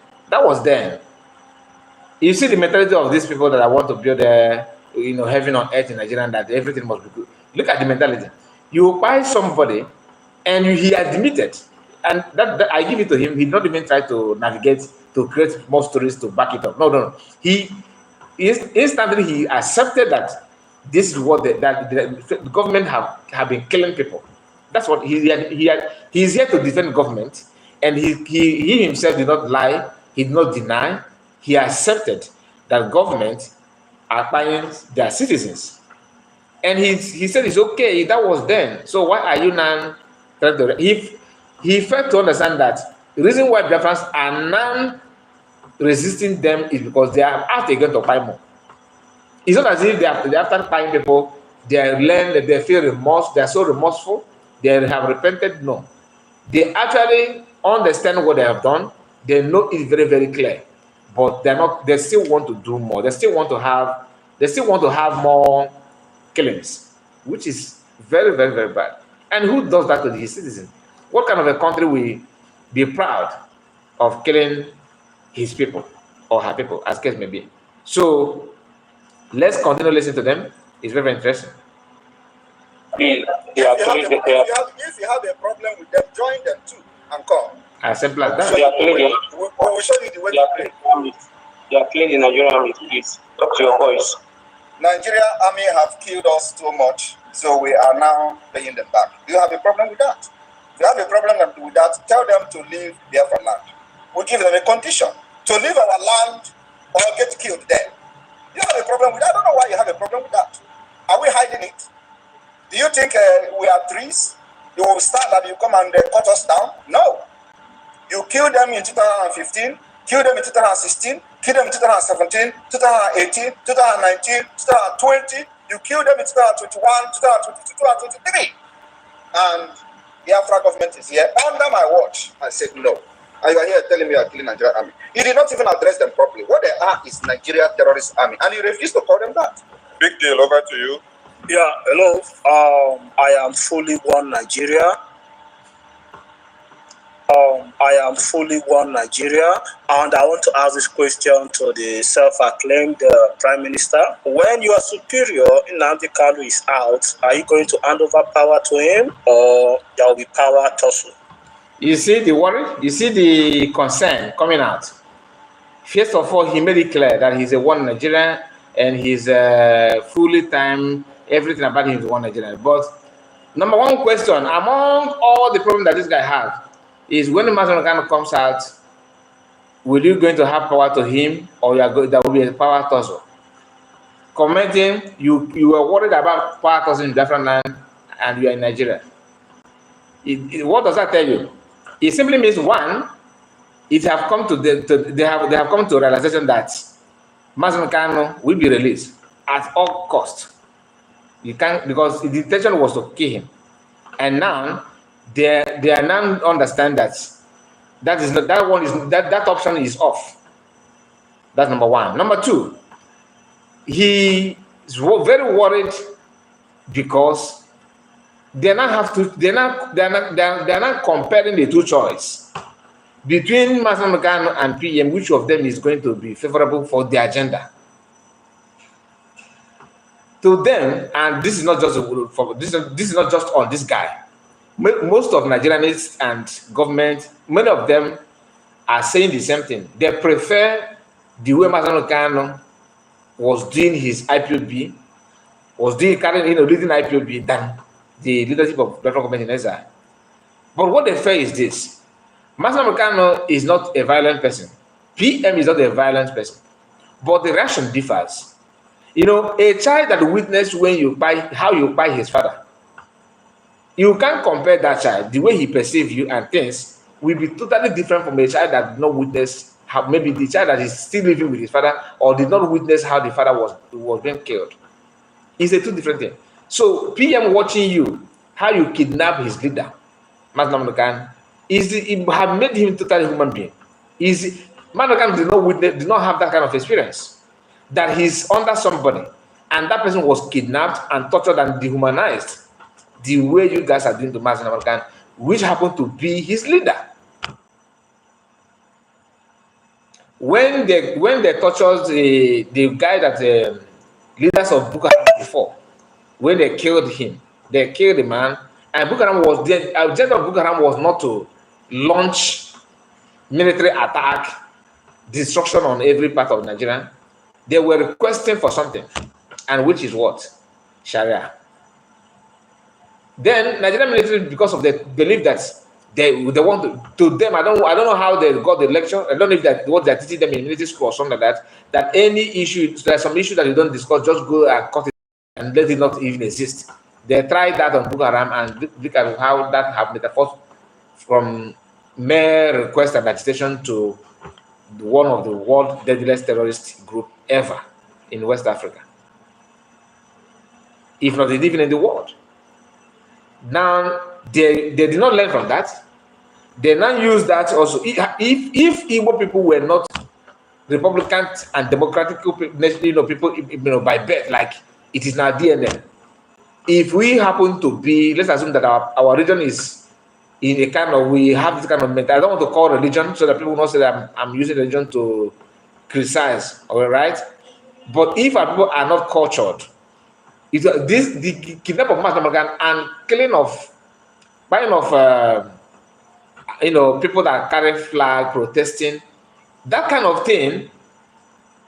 You see the mentality of these people that I want to build heaven on earth in Nigeria, and that everything must be good. Look at the mentality. You buy somebody, and he admitted, and that I give it to him. He not even try to navigate to create more stories to back it up. No. He instantly he accepted that this is what the government have been killing people. That's what he's here to defend government, and he himself did not lie. He did not deny. He accepted that government are buying their citizens, and he said it's okay. That was then. So why are you now trying to? He failed to understand that the reason why Biafrans are now resisting them is because they are out again to buy more. It's not as if they after buying people, they feel remorse. They are so remorseful. They have repented. No, they actually understand what they have done. They know it's very, very clear, but they're not. They still want to do more. They still want to have more killings, which is very, very, very bad. And who does that to his citizens? What kind of a country will be proud of killing his people or her people, as case may be? So let's continue listening to them. It's very, very interesting. If you have a problem with them, join them too and come. As simple as that. We'll show you the way to play. They are killing the Nigerian army, please. Talk to your voice. Nigerian army have killed us too much, so we are now paying them back. Do you have a problem with that? If you have a problem with that, tell them to leave Biafra land. We'll give them a condition to leave our land or get killed there. You have a problem with that? I don't know why you have a problem with that. Are we hiding it? Do you think we are trees? You will stand and you come and cut us down? No. You killed them in 2015, killed them in 2016, killed them in 2017, 2018, 2019, 2020. You killed them in 2021, 2022, 2023. And the Biafra government is here under my watch. I said no. And you are here telling me you are killing Nigerian army. You did not even address them properly. What they are is Nigeria terrorist army, and you refuse to call them that. Big deal, over to you. Yeah, hello. I am fully one Nigeria. And I want to ask this question to the self-acclaimed Prime Minister. When your superior, Nnamdi Kanu, is out, are you going to hand over power to him, or there will be power tussle? You see the worry? You see the concern coming out? First of all, he made it clear that he's a one Nigerian and he's fully time, everything about him is one Nigerian. But number one question, among all the problems that this guy has, is when the Master kind of comes out, will you going to have power to him, or there will be a power tussle? Commenting, you were worried about power tussle in different land, and you are in Nigeria. What does that tell you? It simply means one, they have come to the realization that Mazen Kano will be released at all cost. You can't, because the intention was to kill him, and now they are now understand that that is not, that one is that option is off. That's number one. Number two, he is very worried because they now have to they're not comparing the two choices between Mazen Kano and PM, which of them is going to be favorable for the agenda. To them, and this is not just for this is not just on this guy. Most of Nigerians and government, many of them are saying the same thing. They prefer the way Mazen Kano was doing his IPOB, was doing leading IPOB than the leadership of Biafra government in Exile. But what they fear is this: Mazen Kano is not a violent person. PM is not a violent person, but the reaction differs. You know, a child that witnessed how you buy his father, you can't compare that child. The way he perceives you and things will be totally different from a child that did not witness how, maybe the child that is still living with his father or did not witness how the father was being killed. It's a two different thing. So PM watching you, how you kidnap his leader, Mazen Kano, it have made him totally human being. Mazen Kano did not have that kind of experience. That he's under somebody and that person was kidnapped and tortured and dehumanized the way you guys are doing to Mazen Kano, which happened to be his leader. When they tortured the guy that the leaders of Boko Haram before, when they killed him, they killed the man, and Boko Haram was the agenda of Boko Haram was not to launch military attack, destruction on every part of Nigeria. They were requesting for something, and which is what? Sharia. Then Nigerian military, because of the belief that they want to them, I don't know how they got the lecture. I don't know if that what they're teaching them in military school or something like that any issue, there's some issue that you don't discuss, just go and cut it and let it not even exist. They tried that on Boko Haram, and look at how that have metamorphosed from mere request and agitation to one of the world's deadliest terrorist group ever in West Africa, if not even in the world. Now they did not learn from that. They now use that also. If Igbo people were not Republican and democratic people, by birth, like it is in our DNA. If we happen to be, let's assume that our region is in a kind of, we have this kind of mentality. I don't want to call religion so that people will not say that I'm using religion to criticize, all right? But if our people are not cultured, the kidnap of Mazen Kano and killing of, buying of, people that carry flag, protesting, that kind of thing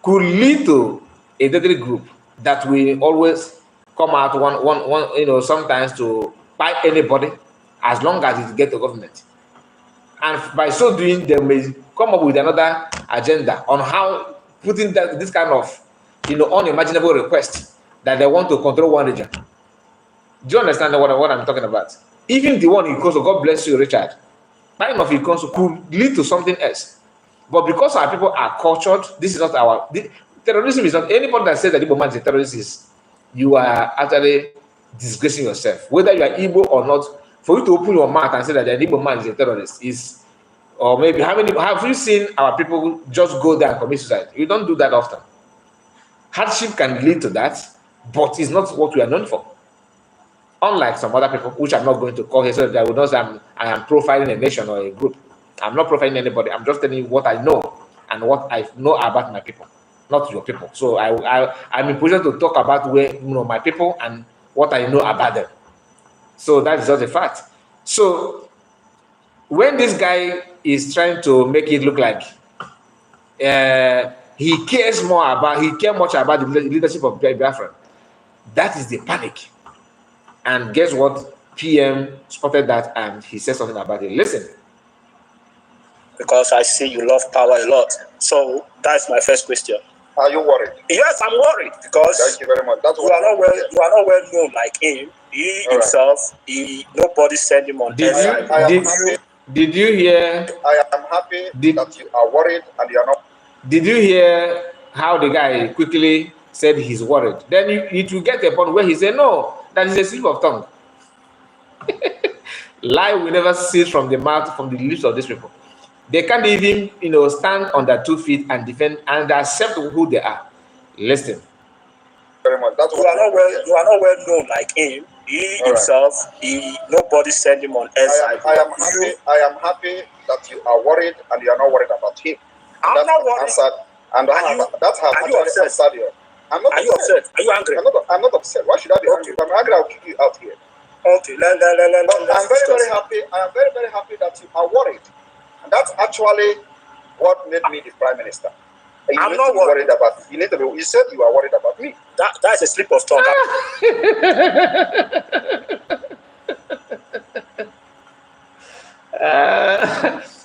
could lead to a deadly group that will always come out sometimes to fight anybody as long as it gets to government. And by so doing, they may come up with another agenda on how putting this kind of unimaginable request that they want to control one region. Do you understand what I'm talking about? Even the one in Koso, God bless you, Richard, that of Koso could lead to something else. But because our people are cultured, this is not terrorism is not, anybody that says that Igbo man is a terrorist, you are actually disgracing yourself. Whether you are Igbo or not, for you to open your mouth and say that an Igbo man is a terrorist is, or maybe have you seen our people just go there and commit suicide? You don't do that often. Hardship can lead to that, but it's not what we are known for. Unlike some other people, which I'm not going to call here, so that I would not say I am profiling a nation or a group. I'm not profiling anybody. I'm just telling you what I know and what I know about my people, not your people. So I'm in position to talk about where my people and what I know about them. So that is just a fact. So when this guy is trying to make it look like he cares much about the leadership of Biafra, that is the panic. And guess what? PM spotted that and he said something about it. Listen. Because I see you love power a lot. So that's my first question. Are you worried? Yes, I'm worried because thank you very much. That's you are not well known like him. He all himself, right. Nobody sent him on. Did you hear? I am happy that you are worried and you are not. Did you hear how the guy quickly said he's worried. Then it will get to a point where he said, no, that is a slip of tongue. Lie will never cease from the mouth, from the lips of these people. They can't even, stand on their 2 feet and defend and accept who they are. Listen. Very much. That's you are not well known like him. He himself, nobody sent him on Exile. I am happy that you are worried and you are not worried about him. I'm not worried. Answered, and that's how are you upset? I'm not upset. Are you angry? I'm not upset. Why should I be angry? If I'm angry, I'll kick you out here. Okay. I'm very happy. I am very, very happy that you are worried. And that's actually what made me the Prime Minister. I'm not worried about you. You said you are worried about me. That's a slip of tongue.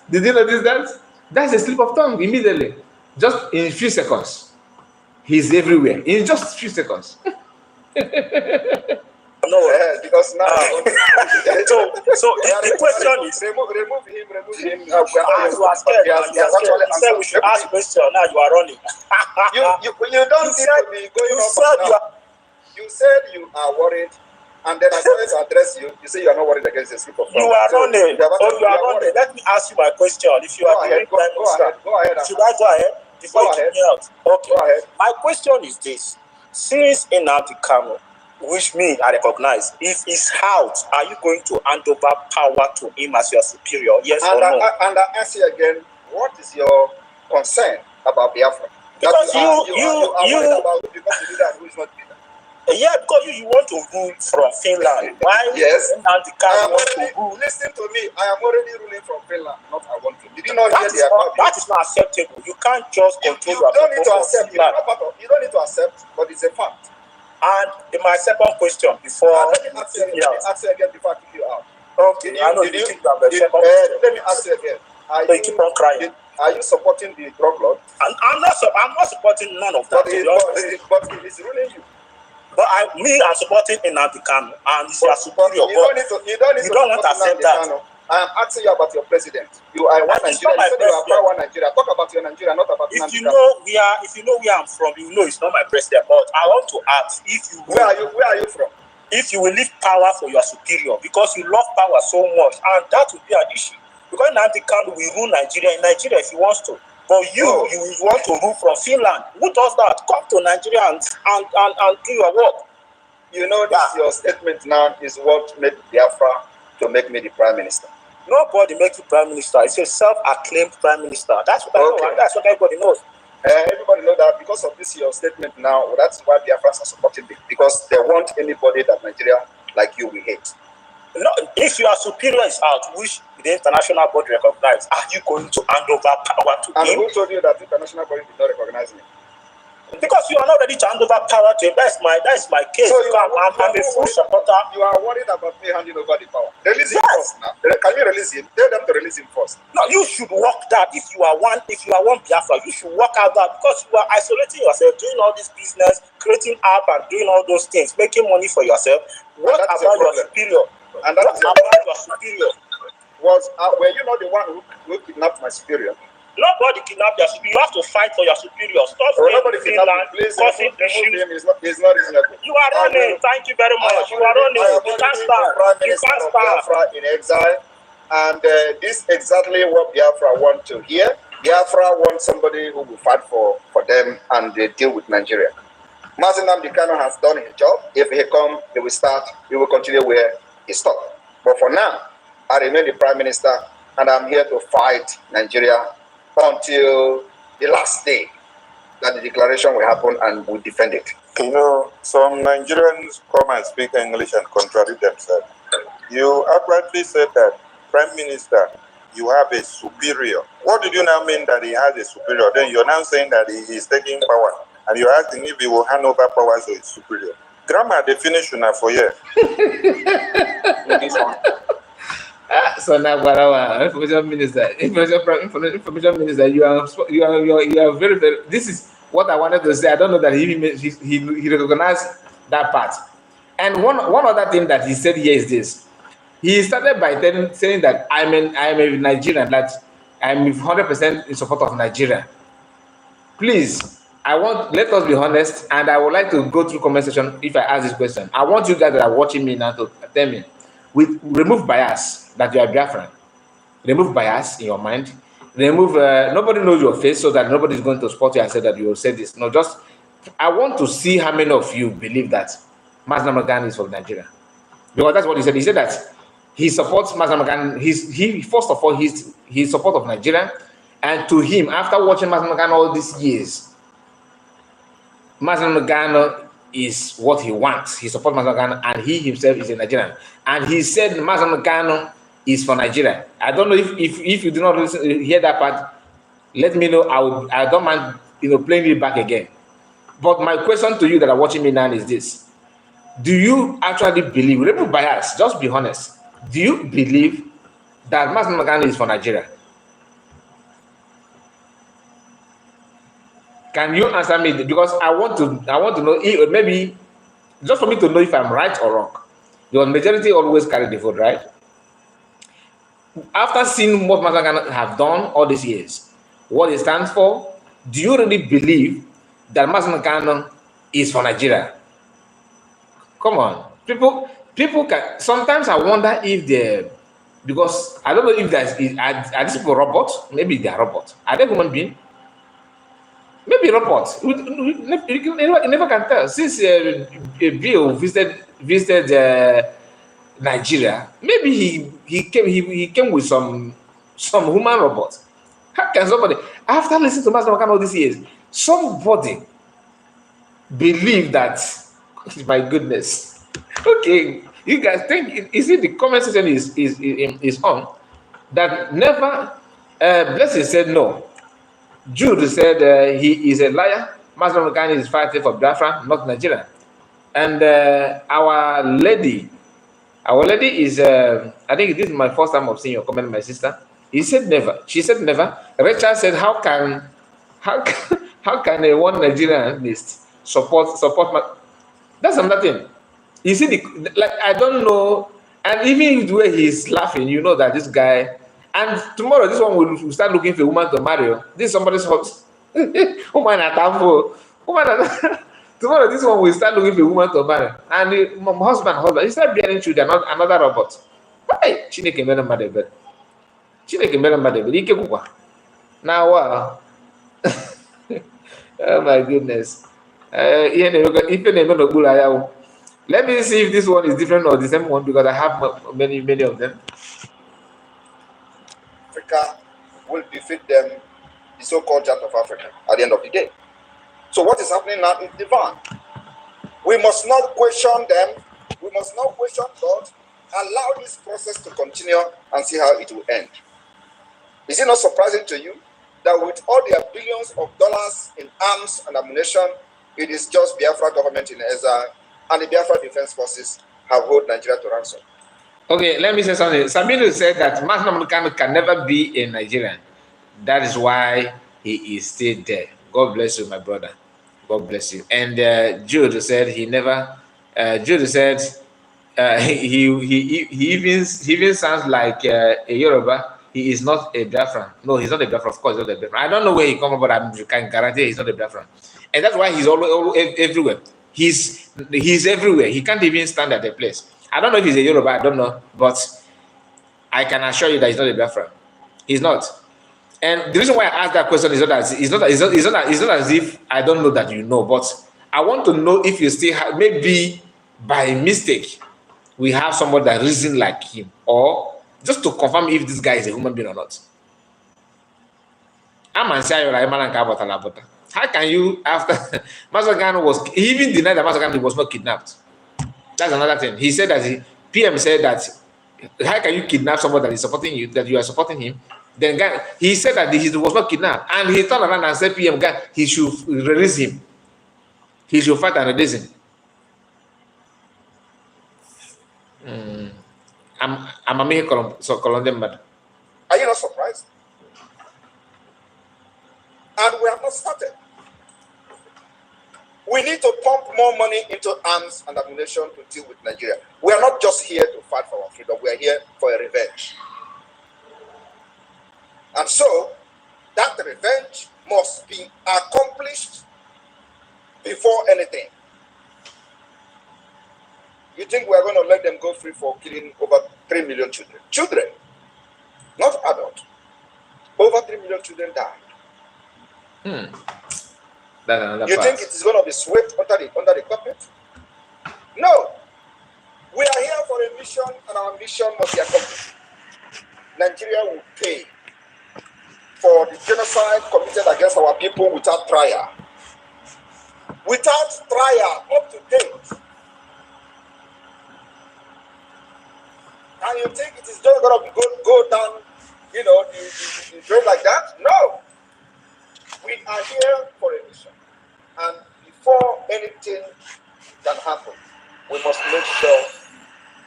Did you notice that? That's a slip of tongue immediately. Just in a few seconds. He's everywhere. In just a few seconds. No, because now. So the question is, remove him. You are scared. You said we should ask question. Now you are running. you don't need to be going on. You said you are worried, and then I started to address you. You say you are not worried against the slip of tongue. You are running. You are running. Let me ask you my question. If you are doing Prime Minister, go ahead. Should I go ahead before you kick me out? Okay. Go ahead. My question is this: since Nnamdi Kanu, which me I recognize, if he's out, are you going to hand over power to him as your superior? Yes or no? And I ask you again, what is your concern about Biafra? Because you are worried about who becomes the leader and who is not the leader. Yeah, because you want to rule from Finland. Why? Yes. Nnamdi Kanu want to rule? Listen to me. I am already ruling from Finland. Not I want to. Did you not hear that is not acceptable. You can't just control you don't need to accept. You don't need to accept, but it's a fact. And my second question before let me ask you again before I kick you out. Okay, let me ask you again. You keep on crying. Are you supporting the drug lord? I'm not supporting none of that. But it is ruling you. But I'm supporting Nnamdi Kanu, and he's your superior. You don't want to accept that. I am asking you about your president. You are one Nigeria. You said you are proud one Nigeria. Talk about your Nigeria, not about If you know where I'm from, you know it's not my president. But I want to ask where are you from? If you will leave power for your superior, because you love power so much, and that will be an issue. Because Nnamdi Kanu will rule Nigeria in Nigeria if he wants to. But you want to rule from Finland. Who does that? Come to Nigeria and do your work. You know that your statement now is what made Biafra to make me the Prime Minister. Nobody makes you Prime Minister. It's a self-acclaimed Prime Minister. That's what I know. And that's what everybody knows. Everybody knows that because of this your statement now. That's why Biafrans are supporting it, because they want anybody that Nigeria like you will hate. No, if your superior is out, which the international body recognizes, are you going to hand over power to him? And who told you that the international body did not recognize me? Because you are not ready to hand over power to him. That's my case. So I'm a full supporter. You are worried about me handing over the power. Release him first now. Can you release him? Tell them to release him first. No, you should work that. If you are one Biafra, you should work out that, because you are isolating yourself, doing all this business, creating app and doing all those things, making money for yourself. What about your superior? And that is about your superior? Were you not the one who kidnapped my superior? Nobody kidnapped your superior. You have to fight for your superior. Stop nobody kidnapped him. Causing issues. It's not reasonable. You are running. Thank you very much. You are running. You can't start. You can't start. Biafra in exile. And this is exactly what Biafra want to hear. Biafra wants somebody who will fight for them and they deal with Nigeria. Nnamdi Kanu has done his job. If he comes, he will continue where he stopped. But for now, I remain the Prime Minister and I'm here to fight Nigeria until the last day that the declaration will happen and we defend it. You know, some Nigerians come and speak English and contradict themselves. You accurately said that, Prime Minister, you have a superior. What did you now mean that he has a superior? Then you're now saying that he is taking power, and you're asking if he will hand over power to his superior. Grammar definition for you. So now, information minister, you are very, very. This is what I wanted to say. I don't know that he recognized that part. And one other thing that he said here is this. He started by saying that I'm a Nigerian, that I'm 100% in support of Nigeria. Please, let us be honest, and I would like to go through comment section if I ask this question. I want you guys that are watching me now to tell me, remove bias that you are Biafran. Remove bias in your mind. Remove, nobody knows your face so that nobody is going to spot you and say that you will say this. No, just, I want to see how many of you believe that Mazen Magan is from Nigeria. Because that's what he said. He said that he supports Mazen Magan. He first of all, he's support of Nigeria. And to him, after watching Mazen Magan all these years, Mazen Magan is what he wants. He supports Mazen Magan, and he himself is a Nigerian. And he said Mazen Magan is for Nigeria. I don't know if you do not hear that part. Let me know. I don't mind playing it back again. But my question to you that are watching me now is this: do you actually believe? Remove bias. Just be honest. Do you believe that Mazen Magan is for Nigeria? Can you answer me? Because I want to know, maybe just for me to know if I'm right or wrong. Your majority always carry the vote, right? After seeing what Mazen Magan have done all these years, what it stands for, do you really believe that Mazen Magan is for Nigeria? Come on, people can. Sometimes I wonder if they're, because I don't know if are these people robots? Maybe they are robots. Are they human beings? Maybe robots. You never can tell. Since Bill visited Nigeria, maybe he came with some human robots. How can somebody, after listening to Mazen Magan all these years, somebody believe that? My goodness. Okay, you guys think? You see, the comment section is on that. Never. Blessing said no. Jude said he is a liar. Mazen Magan is fighting for Biafra, not Nigeria. And our lady is, I think this is my first time of seeing your comment, my sister. He said never. She said never. Rachel said, how can a one Nigerian list support that's another thing. You see, I don't know, and even the way he's laughing, you know that this guy. And tomorrow, this one will start looking for a woman to marry. This is somebody's house. Woman at tomorrow, this one will start looking for a woman to marry. And my husband, he started bearing children, another robot. Why? Chineke mere mmadụ ebere. Chineke mere mmadụ ebere. Ike gwụkwa. Now, oh my goodness. Let me see if this one is different or the same one, because I have many of them. Africa will defeat them, the so-called giant of Africa, at the end of the day. So what is happening now is divine. We must not question them. We must not question God. Allow this process to continue and see how it will end. Is it not surprising to you that with all their billions of dollars in arms and ammunition, it is just Biafra government in exile and the Biafra Defense Forces have held Nigeria to ransom? Okay, let me say something. Sabino said that Mazen Magan can never be a Nigerian. That is why he is still there. God bless you, my brother. God bless you. And Jude said he never. Jude said he even sounds like a Yoruba. He is not a Biafran. No, he's not a Biafran. Of course, he's not a Biafran. I don't know where he comes from, but I can guarantee he's not a Biafran. And that's why he's always everywhere. He's everywhere. He can't even stand at a place. I don't know if he's a Yoruba, I don't know, but I can assure you that he's not a Biafran. He's not. And the reason why I asked that question is not as if I don't know that you know, but I want to know if you still have, maybe by mistake, we have somebody that reasons like him, or just to confirm if this guy is a human being or not. How can you, after Mazen Magan he even denied that Mazen Magan was not kidnapped? That's another thing. He said that PM said that, how can you kidnap someone that is supporting you, that you are supporting him? Then he said that he was not kidnapped, and he turned around and said PM he should release him. He should fight and release him. I'm a mere Colombian man. Are you not surprised? And we have not started. We need to pump more money into arms and ammunition to deal with Nigeria. We are not just here to fight for our freedom. We are here for a revenge. And so, that revenge must be accomplished before anything. You think we're going to let them go free for killing over 3 million children? Children, not adults. Over 3 million children died. That's another You part. think it is going to be swept under the carpet? No. We are here for a mission, and our mission must be accomplished. Nigeria will pay for the genocide committed against our people without trial. Without trial, up to date. And you think it is just going to go down, the drain like that? No. We are here for a mission. And before anything can happen, we must make sure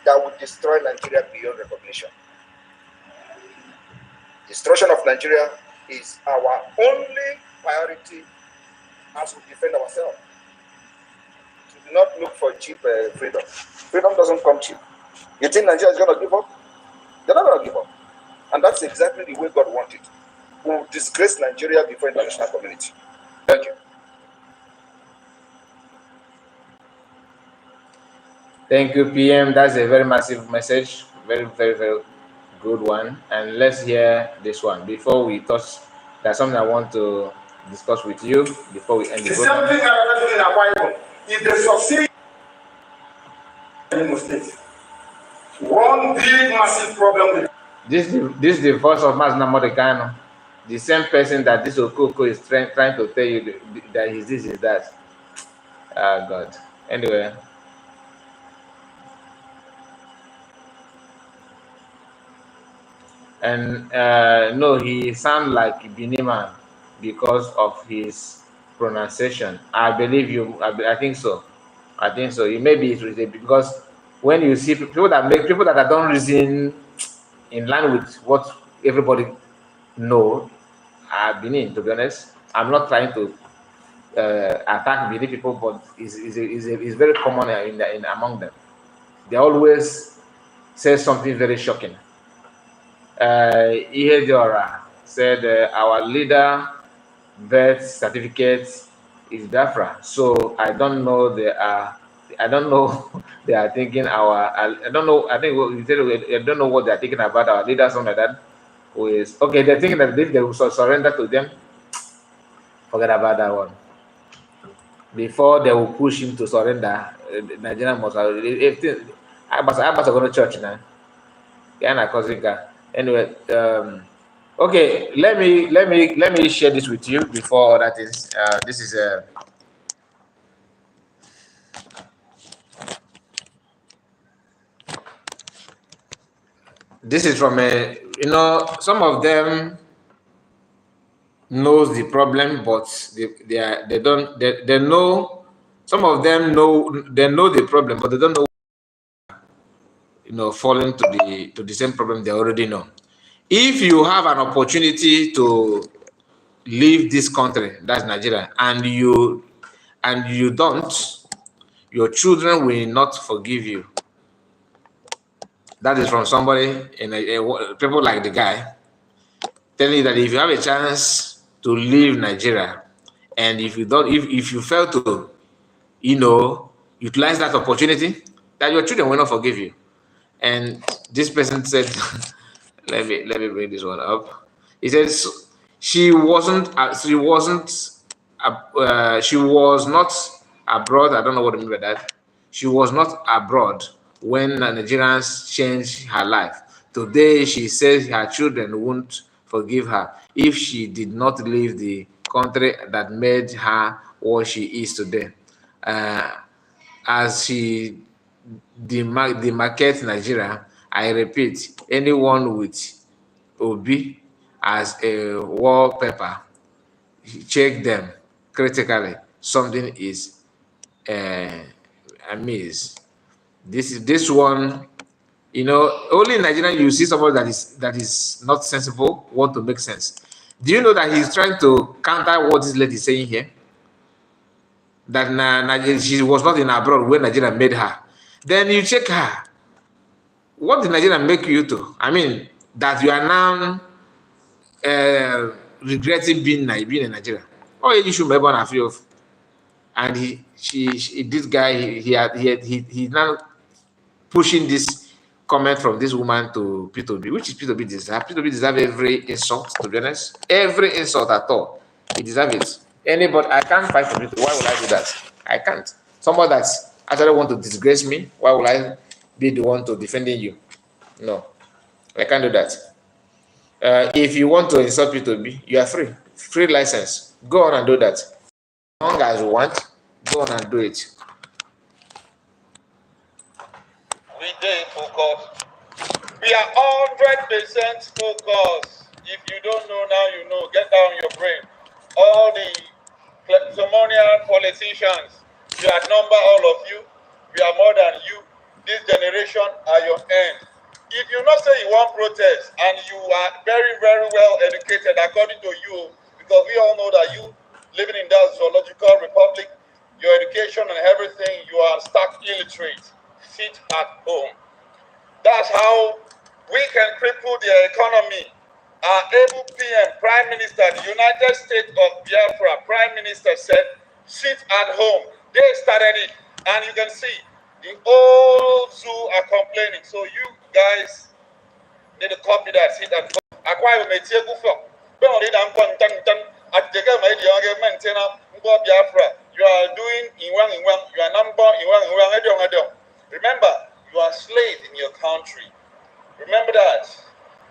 that we destroy Nigeria beyond recognition. Destruction of Nigeria is our only priority as we defend ourselves. We do not look for cheap freedom. Freedom doesn't come cheap. You think Nigeria is going to give up? They're not going to give up. And that's exactly the way God wanted. We will disgrace Nigeria before the international community. Thank you. Thank you, PM. That's a very massive message. Very, very, very good one. And let's hear this one. Before we touch, there's something I want to discuss with you before we end the program. The same thing I was doing in Akwa. If they succeed in the state, one big massive problem with this is the voice of Mazna Modekano, the same person that this Okoko is trying to tell you that is this, is that. Ah, God. Anyway. And no, he sounds like Biniman because of his pronunciation. I believe you. I think so. I think so. It may be because when you see people that don't reason in line with what everybody know, are Benin. To be honest, I'm not trying to attack Benin people, but it's very common in among them. They always say something very shocking. Ihediora said our leader birth certificate is Biafra, so I don't know they are thinking I don't know. I think I don't know what they are thinking about our leader, something like that. Who is okay? They're thinking that if they will surrender to them, forget about that one. Before they will push him to surrender, Nigeria must have. I was going to church now. Anyway, okay. Let me share this with you before that is. This is a. This is from a, some of them knows the problem, but they know, some of them know the problem, but they don't know, falling to the same problem they already know. If you have an opportunity to leave this country, that's Nigeria, and you don't, your children will not forgive you. That is from somebody people like the guy telling you that if you have a chance to leave Nigeria, and if you don't, if you fail to, utilize that opportunity, that your children will not forgive you. And this person said, let me bring this one up. He says she was not abroad. I don't know what I mean by that. She was not abroad when Nigerians changed her life. Today, she says her children won't forgive her if she did not leave the country that made her what she is today. As she demarcates Nigeria, I repeat, anyone with Obi as a wallpaper, check them critically. Something is amiss. This one, only in Nigeria you see somebody that is not sensible, want to make sense. Do you know that he's trying to counter what this lady is saying here? That she was not in abroad when Nigeria made her. Then you check her. What did Nigeria make you to? I mean, that you are now regretting being in Nigeria. Oh, you should maybe not feel. and this guy, he now pushing this comment from this woman to P2B, which is P2B deserve. P2B deserve every insult, to be honest. Every insult at all. He deserves it. Anybody, I can't fight for P2B. Why would I do that? I can't. Somebody that's actually want to disgrace me, why would I be the one to defending you? No, I can't do that. If you want to insult P2B, you are free. Free license. Go on and do that. As long as you want, go on and do it. We did focus. We are 100% focused. If you don't know now, you know. Get down your brain. All the kleptomaniac politicians, we outnumber all of you. We are more than you. This generation are your end. If you not say you want protest and you are very, very well educated according to you, because we all know that you living in that zoological republic, your education and everything, you are stark illiterate. Sit at home. That's how we can cripple their economy. Our able PM, Prime Minister, the United States of Biafra, Prime Minister said, sit at home. They started it. And you can see, the old zoo are complaining. So you guys need to copy that, sit at home. Acquire me, take you for. Don't read and at the Biafra. You are doing in one, you are number in one. Remember, you are slave in your country. Remember that.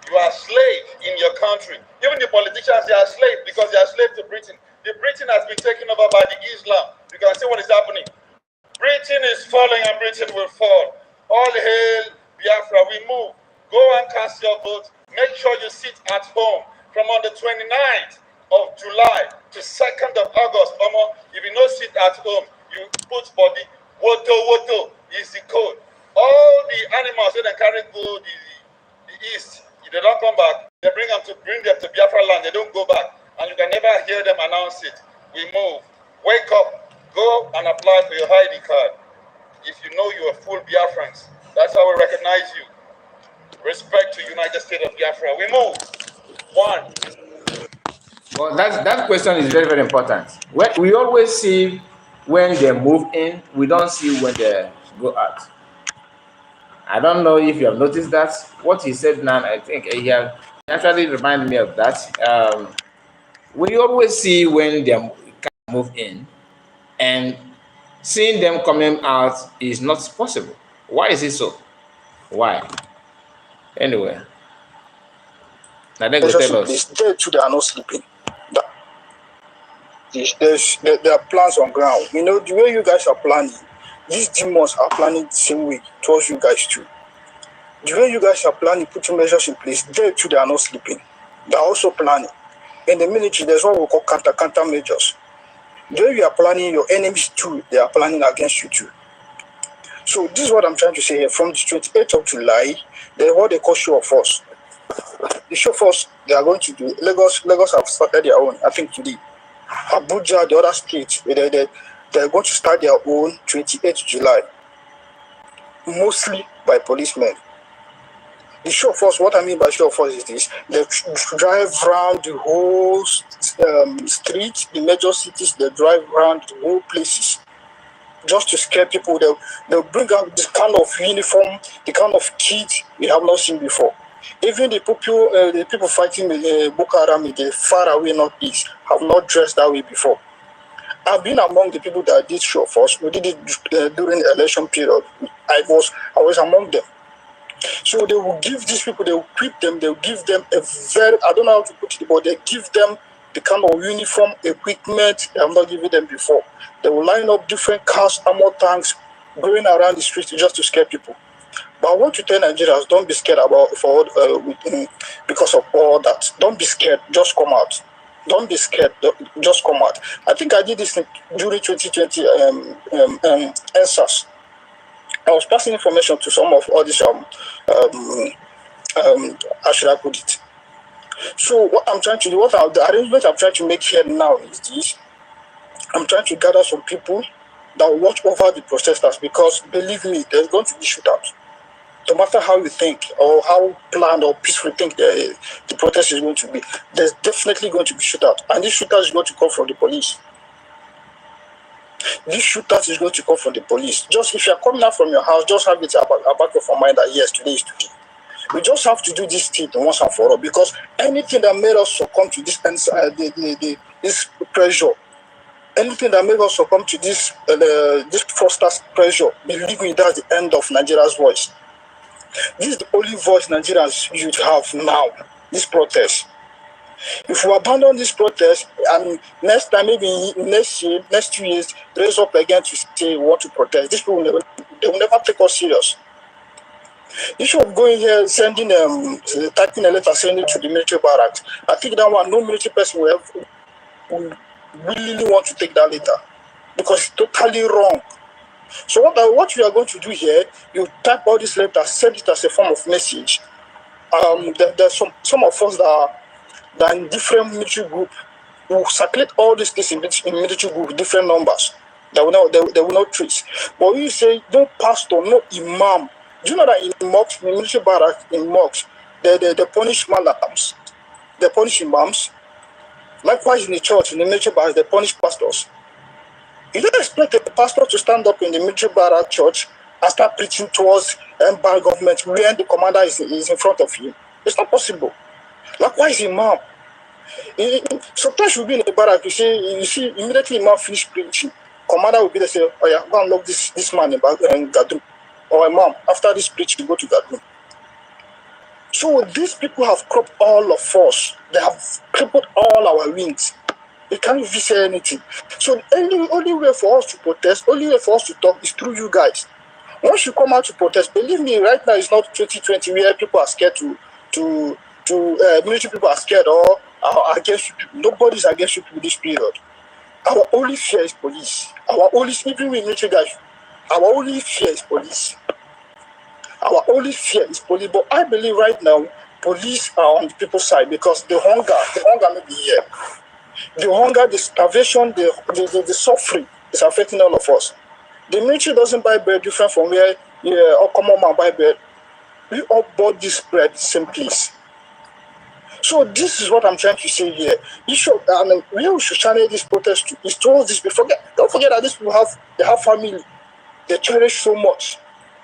You are slave in your country. Even the politicians, they are slave because they are slave to Britain. The Britain has been taken over by the Islam. You can see what is happening. Britain is falling and Britain will fall. All hail Biafra, we move. Go and cast your vote. Make sure you sit at home from on the 29th of July to 2nd of August. If you don't sit at home, you put body. Woto is the code. All the animals that they carry go the east, if they don't come back, they bring them to Biafra land. They don't go back, and you can never hear them announce it. We move. Wake up. Go and apply for your ID card. If you know you are full Biafrans, that's how we recognize you. Respect to United States of Biafra. We move. One. Well, that question is very, very important. We always see when they move in, we don't see when they go out. I don't know if you have noticed that. What he said now, I think he actually reminded me of that. We always see when they move in, and seeing them coming out is not possible. Why is it so? Why? Anyway, now they go tell us. They too, they are not sleeping. There are plans on ground. You know, the way you guys are planning, these demons are planning the same way towards you guys too. The way you guys are planning, putting measures in place, they too, they are not sleeping. They are also planning. In the military, there's what we call counter measures. The way you are planning, your enemies too, they are planning against you too. So this is what I'm trying to say here. From the 28th of July, there's what they call show of force. The show of force they are going to do. Lagos have started their own, I think today. Abuja, the other states, they're going to start their own 28th July, mostly by policemen. The show of force, what I mean by show of force is this: they drive around the whole street, the major cities, they drive around the whole places just to scare people. They'll bring out this kind of uniform, the kind of kit we have not seen before. Even the people fighting Boko Haram in the far away northeast have not dressed that way before. I've been among the people that did show of force. We did it during the election period. I was among them. So they will give these people, they will equip them, they will give them a very, I don't know how to put it, but they give them the kind of uniform, equipment they have not given them before. They will line up different cars, armor tanks, going around the streets just to scare people. But I want to tell Nigerians, don't be scared because of all that. Don't be scared, just come out. Don't be scared, just come out. I think I did this during 2020 answers. I was passing information to some of all these, how should I put it? So what I'm trying to do, the arrangement I'm trying to make here now is this. I'm trying to gather some people that will watch over the protesters, because believe me, there's going to be shootouts. No matter how you think or how planned or peaceful you think the protest is going to be, there's definitely going to be shootout. And this shootout is going to come from the police. this shooters is going to come from the police. Just if you're coming out from your house, just have it back of your mind that yes, today is today. We just have to do this thing once and for all, because anything that made us succumb to this this pressure, anything that made us succumb to this fraudsters pressure, believe me, that's the end of Nigeria's voice. This is the only voice Nigerians should have now. This protest. If we abandon this protest, and next time, maybe next year, next 2 years, raise up again to say we want to protest, these people they will never take us serious. Instead of going here, sending typing a letter, sending it to the military barracks, I think that one, no military person will really want to take that letter, because it's totally wrong. So what we are going to do here, you type all these letters, send it as a form of message. There's some of us that in different military group will circulate all these things in military group with different numbers. They will not trace. But you say no pastor, no imam. Do you know that in mosques, in military barracks, in mosques, they punish malams, they punish imams. Likewise in the church, in the military barracks, they punish pastors. You don't expect a pastor to stand up in the military barrack church and start preaching towards Mbah government when the commander is in front of him. It's not possible. Likewise, imam. Sometimes you'll be in the barrack, you see immediately imam finish preaching. Commander will be there, say, oh yeah, go and lock this man in Gadru. Or imam, after this preach, you go to Gadru. So these people have cropped all of us. They have crippled all our wings. They can't even say anything. So the only way for us to protest, only way for us to talk is through you guys. Once you come out to protest, believe me, right now it's not 2020 where people are scared military people are scared or are against you people. Nobody's against you people this period. Our only fear is police. Even with military guys, our only fear is police. Our only fear is police. But I believe right now, police are on the people's side, because the hunger may be here. The hunger, the starvation, the suffering is affecting all of us. The military doesn't buy bread different from where a common man buy bread. We all bought this bread same place. So this is what I'm trying to say here. We should channel this protest to is towards this. Don't forget that these people have family. They cherish so much.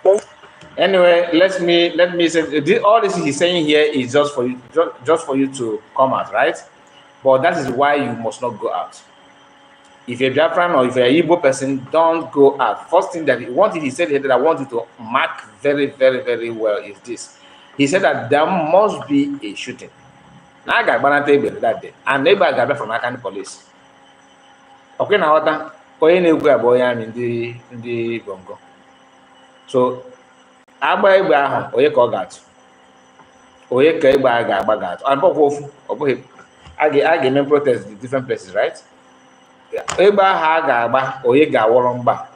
But anyway, let me say all this he's saying here is just for you to come out, right? But that is why you must not go out. If you're Biafran or if you're an Igbo person, don't go out. First thing that he said here that I want you to mark very, very, very well is this. He said that there must be a shooting. Now I got table that day, and neighbor got back from Akan police. Okay, now what? In the Bongo. So Abba Oye Kogat. Oye Kaiba Gabagat. And Bob I get protest in different places, right? Eba ha oye ga wolomba.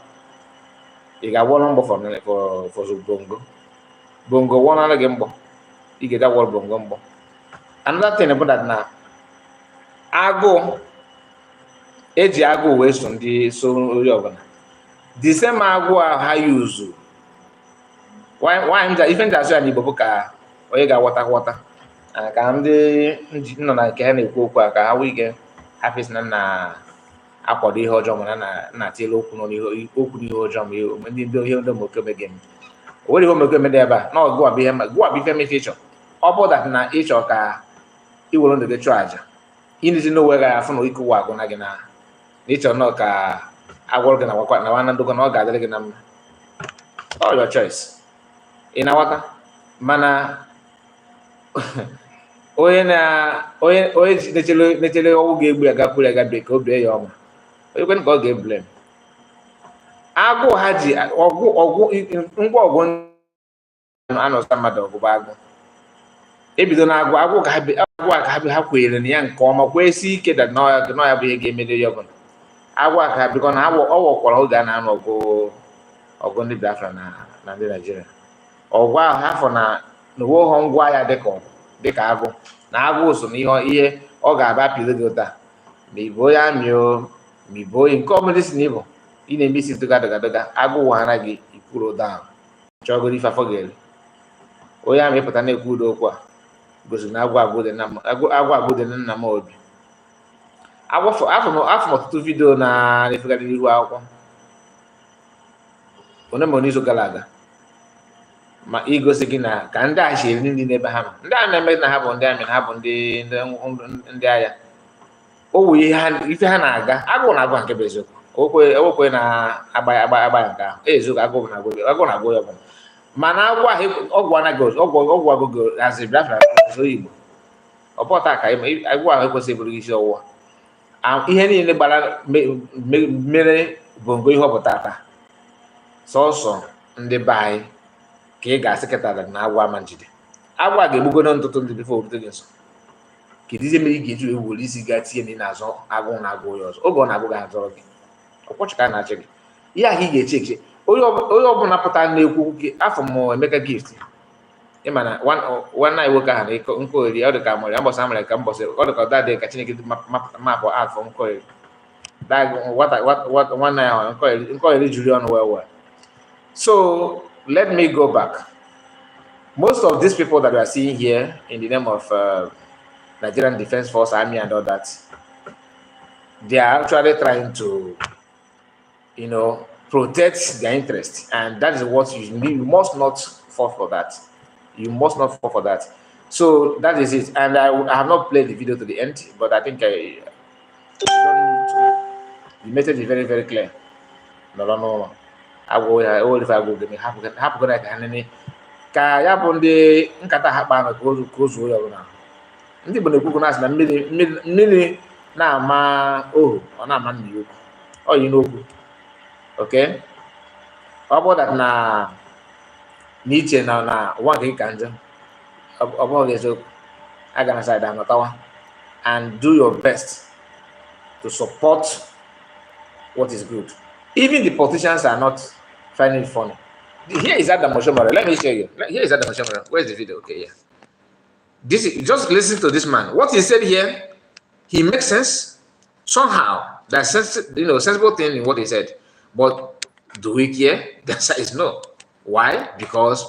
You got wolomba for Bongo. Bongo one other gambo. You get that wall bongo. Another thing about that now. Ago eji ago waste on the so the same ago I use. Why that even that's why Igbo ka oye ga water. Ka ndị nọ na nke ha na-ekwu okwu a ka ha wee ike hapụsị na akwado ihe ọjọọ mana na-atịla okwu n'ihe ọjọọ ma ndị ihe ndị omekome gem o nwere ihe omekome dị ebe a na ọgụwa bụ ihe mefe ịchọ ọ bụ dat na ịchọ ka iwere ndụ gị chụọ aja ịnịzi n'onwe gị afụ na ịkụwa agụ na gị na ịchọ nọ ka agwọrọ gị na nwana ndụkọ na ọ ga-adịrị gị na mma all your choice ị na-aghọta mana onye na-echere ọgwụ ga-egbu ya gakwuru agabe ka o bee ya ọma onye kwen ka ọ ga-eblem agụụ ha ji ngwa ọgwụ anọsa mmadụ ọgụba agụ ebido na agwụ ka ha kwenyere na ya nke ọma kwesị ike da nọ ya bụ ihe ga-emere ya ọbụla agwụ ka ha bikọ na ọ wọkwara oge a na-anụ ọgụ ndị Biafra na ndị Naịjirịa ọgwụ ahụ ha fọ na uwe ụhọ ngwa ya dịka agụ na agụ so na ihe ọ ga-aba pịrị gị ụta ma ibo onye amị o ma ibo onye nke ọbụla si na ịbụ ị na-eme isi tụgadagadoga agụ ụghara gị ikwuru ụda ahụ chọgoro ife afọ ga-eri onye amị pụta na-ekwu ụda okwu a gosiri na agwụ agwụ dị na nna m obi afọ m ọtụtụ vidio na-efegharị n'ihu akwụkwọ one mo n'izu gara aga ma igosi gị na ka ndị a shiri ndị n'ebe ha nọ ndị a na-eme na ha bụ ndị amị na ha bụ ndị agha o wee ife ha na-aga agụụ na-agụ nke bụ eziokwu okwe na-agba ya nke ahụ eziokwu agụụ na-agụ ya ọbụla mana ọgwụ anaghị ọgwụ agụgụ haziri Biafra Igbo ọpọta ka agwụ ahụ ekwesịghị bụrụ isi ọwụwa ihe niile gbara mere bongo ihe ọpụta ata sọsọ ndị be anyị ka ị ga-asị kịtara na agwa ama njide agwa ga-egbugodo ntụtụ ndị bifo orute gị nso kedu ihe mere ị ga-eji ewere isi gaa tinye n'azụ agụ na-agụ ya ọzọ oge ọ na-agụ gị azọrọ gị ọkpọchị ka na-achị gị ihe ahụ ị ga-eche eche onye ọbụla pụtara na-ekwu gị afọ m Emeka Gift ịma na nwanne anyị nwoke ahụ na nkogheri ọ dị ka mụrụ ya mbọsị amara ka mbọsị ọ dị ka ọda dị ka Chineke mapụ afọ nkogheri nwanne ya ahụ nkogheri juru ọnụ well. So let me go back. Most of these people that we are seeing here in the name of Nigerian Defense Force, Army, and all that, they are actually trying to, protect their interest, and that is what you need. You must not fall for that. You must not fall for that. So that is it. And I have not played the video to the end, but I think you don't need to. The message is very, very clear. No. I will if I go give me half good ka ya bụ ndị nkata ha kpaa ka o zuo ya ọbụla ndị Igbo na-ekwu na asị na mmiri na-ama ohu ọ na-ama nna ya okwu ọ yi n'okwu okay ọ bụ that na n'iche na ụwa nke ka njọ ọ bụghị eziokwu aga na side anọtawa and do your best to support what is good. Even the politicians are not finding it funny. Here is Adam Oshomore. Let me show you. Here is Adam Oshomore. Where's the video? Okay, yeah. Just listen to this man. What he said here, he makes sense. Somehow, that's sensible thing in what he said. But do we care? The answer is no. Why? Because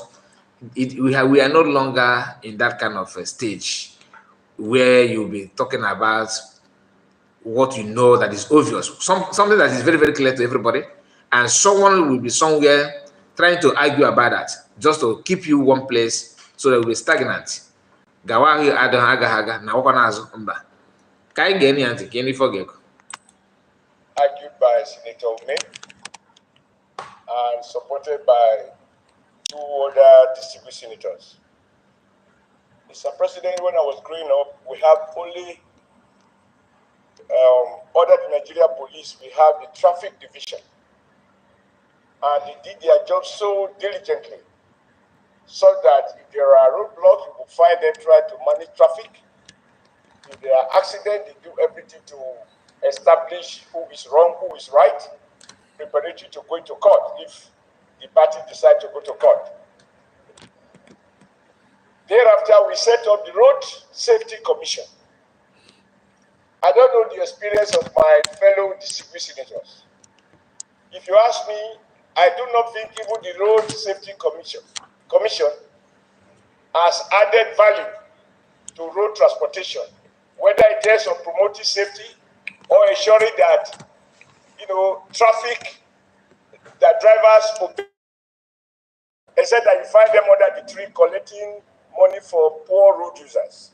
we are no longer in that kind of a stage where you'll be talking about what you know that is obvious, something that is very, very clear to everybody, and someone will be somewhere trying to argue about that just to keep you one place so that will be stagnant. Gawahi adon agahaga na wakanazo Mbah. Kai geni anti keni forget. Argued by Senator May and supported by two other district senators. Mr. President, when I was growing up, we have only other than Nigeria police, we have the traffic division. And they did their job so diligently, so that if there are roadblocks, you will find them try to manage traffic. If there are accidents, they do everything to establish who is wrong, who is right, preparatory to going to court if the party decide to go to court. Thereafter, we set up the Road Safety Commission. I don't know the experience of my fellow district senators. If you ask me, I do not think even the Road Safety Commission has added value to road transportation, whether it is on promoting safety or ensuring that, traffic, that drivers obey, except that you find them under the tree collecting money for poor road users.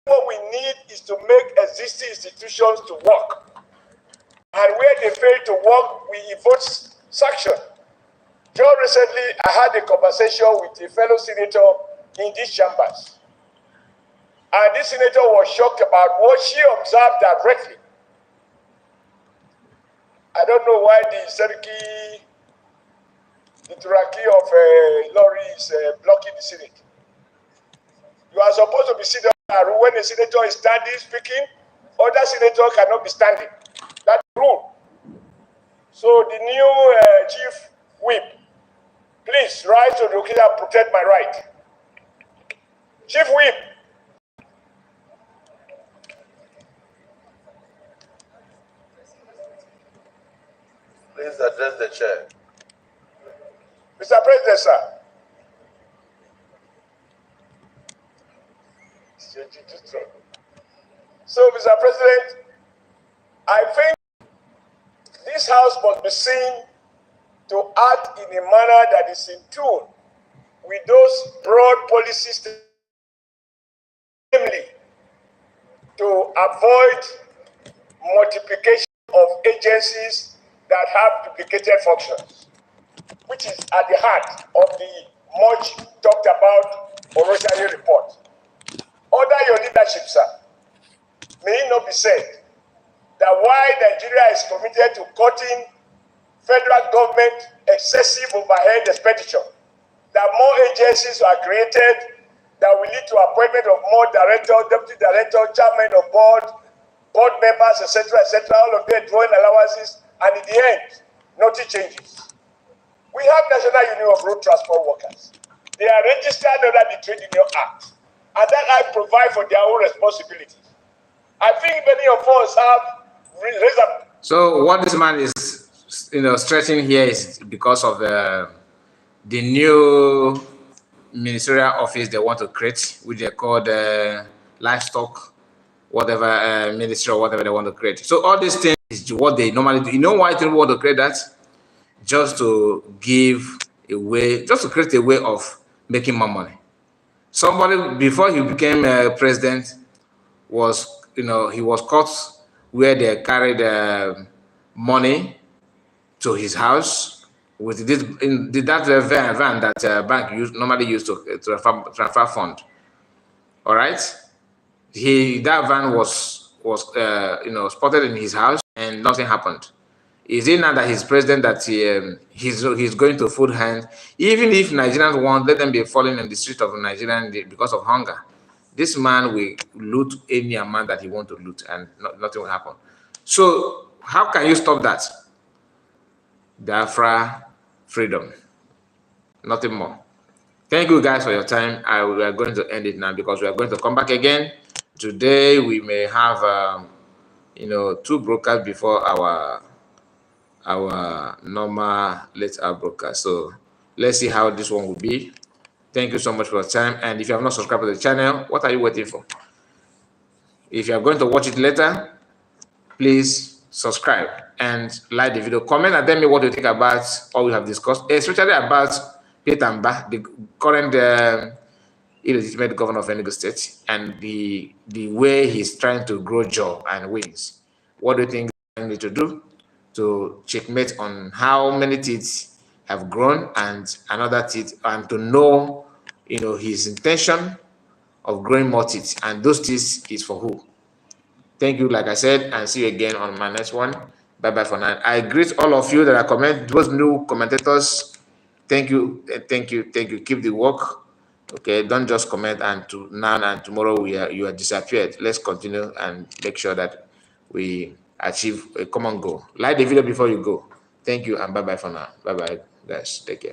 What we need is to make existing institutions to work. And where they fail to work, we evoke sanction. Just recently, I had a conversation with a fellow senator in these chambers. And this senator was shocked about what she observed directly. I don't know why the Turaki of Lorry is blocking the Senate. You are supposed to be sitting when a senator is standing speaking, other senators cannot be standing. That's the rule. So the new chief whip, please rise to the occasion and protect my right. Chief whip. Please address the chair. Mr. President, sir. So, Mr. President, I think this house must be seen to act in a manner that is in tune with those broad policies, namely to avoid multiplication of agencies that have duplicated functions, which is at the heart of the much talked about Orosani report. Under your leadership, sir, may it not be said that while Nigeria is committed to cutting federal government excessive overhead expenditure, that more agencies are created that will lead to appointment of more directors, deputy directors, chairman of board members, etc., all of them drawing allowances, and in the end, nothing changes. We have National Union of Road Transport Workers. They are registered under the Trade Union Act, and that Act provide for their own responsibilities. I think many of us have reason. So what this man is, stretching here is because of the new ministerial office they want to create, which they call the livestock, whatever ministry or whatever they want to create. So all these things is what they normally do. You know why they want to create that? Just to give a way, just to create a way of making more money. Somebody before he became president was, he was caught where they carried money to his house with this that van that bank normally used to transfer fund. All right, that van was spotted in his house and nothing happened. Is it now that he's president that he's going to food hand? Even if Nigerians want, let them be falling in the street of Nigeria because of hunger. This man will loot any amount that he wants to loot and nothing will happen. So how can you stop that? Biafra, freedom, nothing more. Thank you guys for your time. We are going to end it now because we are going to come back again. Today we may have, 2 broadcasts before our normal late hour broadcast. So let's see how this one will be. Thank you so much for your time. And if you have not subscribed to the channel, what are you waiting for? If you are going to watch it later, please subscribe and like the video. Comment and tell me what you think about what we have discussed, especially about Mbah, the current illegitimate governor of Enugu State, and the way he's trying to grow job and wins. What do you think I need to do to checkmate on how many teeth have grown and another teeth, and to know, his intention of growing more teeth, and those teeth is for who? Thank you, like I said, and see you again on my next one. Bye-bye for now. I greet all of you that are those new commentators. Thank you, thank you, thank you. Keep the work. Okay, don't just comment and now and tomorrow you are disappeared. Let's continue and make sure that we achieve a common goal. Like the video before you go. Thank you and bye-bye for now. Bye-bye, guys. Take care.